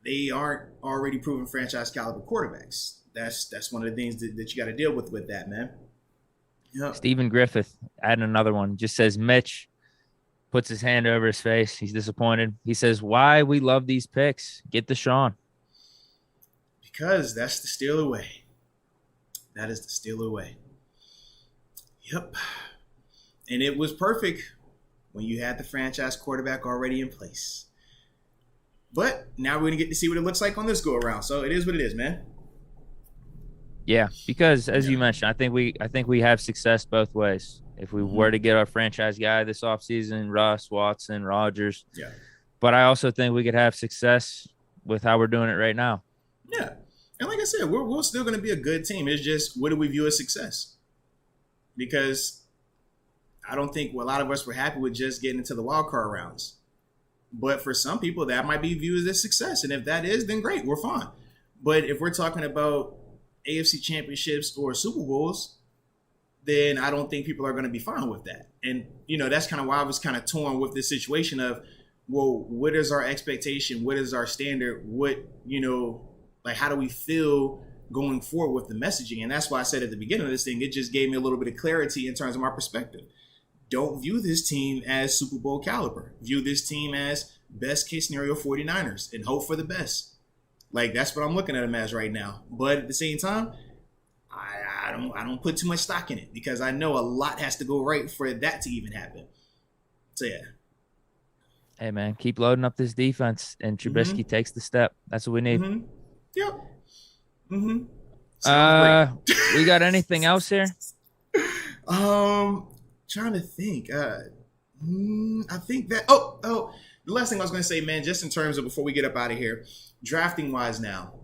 they aren't already proven franchise caliber quarterbacks. That's one of the things that you got to deal with that, man. Yep. Stephen Griffith, adding another one, just says Mitch puts his hand over his face. He's disappointed. He says, why we love these picks. Get Deshaun. Because that's the steal away. That is the steal away. Yep. And it was perfect when you had the franchise quarterback already in place. But now we're going to get to see what it looks like on this go around. So it is what it is, man. Yeah, because as you mentioned, I think we have success both ways. If we were to get our franchise guy this offseason, Russ, Watson, Rodgers. Yeah. But I also think we could have success with how we're doing it right now. Yeah. And like I said, we're still going to be a good team. It's just, what do we view as success? Because I don't think a lot of us were happy with just getting into the wild card rounds. But for some people, that might be viewed as success. And if that is, then great, we're fine. But if we're talking about AFC championships or Super Bowls, then I don't think people are going to be fine with that. And, that's kind of why I was kind of torn with this situation of, well, what is our expectation? What is our standard? What, how do we feel going forward with the messaging? And that's why I said at the beginning of this thing, it just gave me a little bit of clarity in terms of my perspective. Don't view this team as Super Bowl caliber. View this team as best case scenario 49ers and hope for the best. Like, that's what I'm looking at them as right now. But at the same time, I don't put too much stock in it because I know a lot has to go right for that to even happen. So yeah. Hey man, keep loading up this defense, and Trubisky takes the step. That's what we need. Yep. Sounds great. We got anything else here? Trying to think. I think that. Oh, the last thing I was going to say, man, just in terms of before we get up out of here, drafting wise now,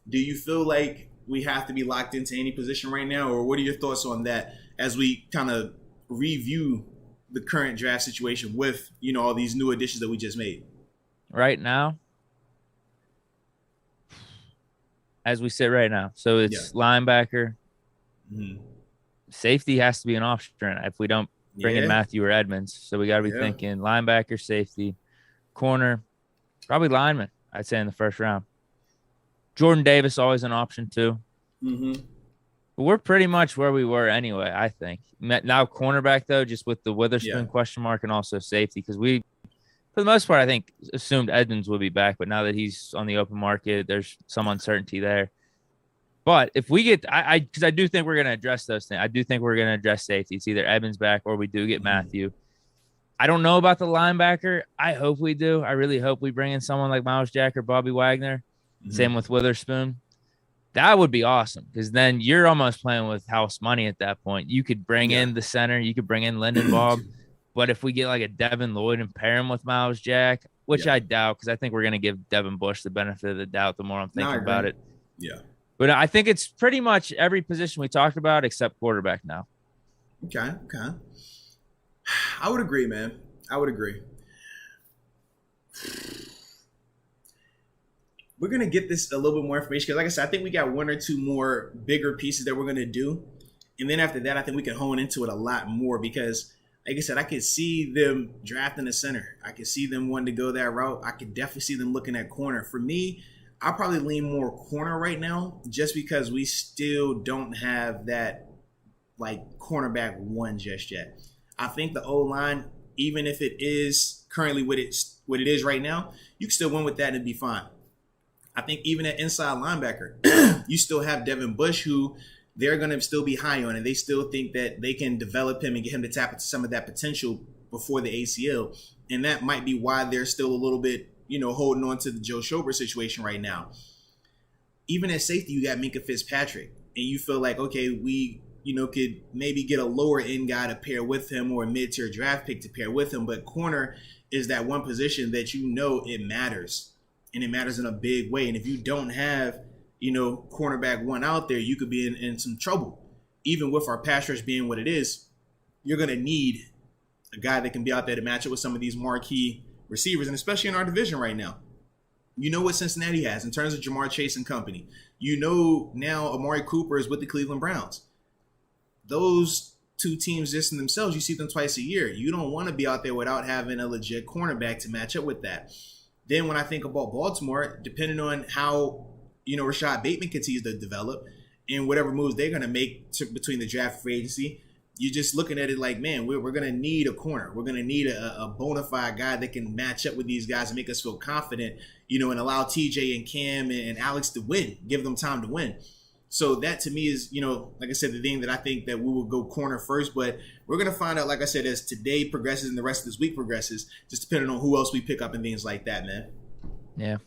do you feel like we have to be locked into any position right now, or what are your thoughts on that as we kind of review the current draft situation with, all these new additions that we just made? Right now, as we sit right now, so it's linebacker. Safety has to be an option if we don't bring in Matthew or Edmonds. So we got to be thinking linebacker, safety, corner, probably lineman, I'd say in the first round. Jordan Davis, always an option too. But we're pretty much where we were anyway, I think. Now cornerback, though, just with the Witherspoon question mark and also safety, because we, for the most part, I think, assumed Edmonds would be back. But now that he's on the open market, there's some uncertainty there. But if we get, because I do think we're going to address those things. I do think we're going to address safety. It's either Edmonds back or we do get Matthew. I don't know about the linebacker. I hope we do. I really hope we bring in someone like Miles Jack or Bobby Wagner. Same with Witherspoon. That would be awesome because then you're almost playing with house money at that point. You could bring in the center. You could bring in Lindenbaum. But if we get like a Devin Lloyd and pair him with Miles Jack, which I doubt because I think we're going to give Devin Bush the benefit of the doubt the more I'm thinking about it. Yeah. But I think it's pretty much every position we talked about except quarterback now. Okay. I would agree, man. I would agree. We're going to get this a little bit more information because, like I said, I think we got one or two more bigger pieces that we're going to do. And then after that, I think we can hone into it a lot more because, like I said, I could see them drafting a center. I could see them wanting to go that route. I could definitely see them looking at corner. For me, I'll probably lean more corner right now just because we still don't have that, like, cornerback one just yet. I think the O-line, even if it is currently what it is right now, you can still win with that and it'd be fine. I think even at inside linebacker, you still have Devin Bush, who they're going to still be high on, and they still think that they can develop him and get him to tap into some of that potential before the ACL. And that might be why they're still a little bit, holding on to the Joe Schobert situation right now. Even at safety, you got Minkah Fitzpatrick, and you feel like, okay, we, could maybe get a lower end guy to pair with him or a mid-tier draft pick to pair with him. But corner is that one position that it matters. And it matters in a big way. And if you don't have, cornerback one out there, you could be in some trouble. Even with our pass rush being what it is, you're going to need a guy that can be out there to match up with some of these marquee receivers, and especially in our division right now. You know what Cincinnati has in terms of Jamar Chase and company. Now Amari Cooper is with the Cleveland Browns. Those two teams just in themselves, you see them twice a year. You don't want to be out there without having a legit cornerback to match up with that. Then when I think about Baltimore, depending on how, Rashad Bateman continues to develop and whatever moves they're going to make between the draft and free agency, you're just looking at it like, man, we're going to need a corner. We're going to need a bona fide guy that can match up with these guys and make us feel confident, and allow TJ and Cam and Alex to win, give them time to win. So that to me is, like I said, the thing that I think that we will go corner first, but we're going to find out, like I said, as today progresses and the rest of this week progresses, just depending on who else we pick up and things like that, man. Yeah.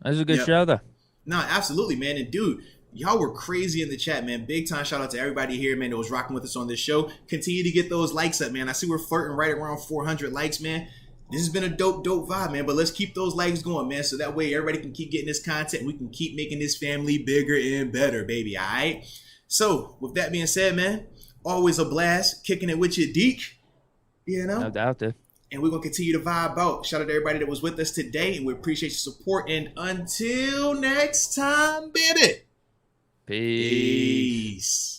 That was a good show, though. No, absolutely, man. And dude, y'all were crazy in the chat, man. Big time shout out to everybody here, man, that was rocking with us on this show. Continue to get those likes up, man. I see we're flirting right around 400 likes, man. This has been a dope vibe, man. But let's keep those likes going, man. So that way everybody can keep getting this content and we can keep making this family bigger and better, baby. All right. So with that being said, man, always a blast kicking it with you, Deke. No doubt, dude. And we're going to continue to vibe out. Shout out to everybody that was with us today. And we appreciate your support. And until next time, baby. Peace.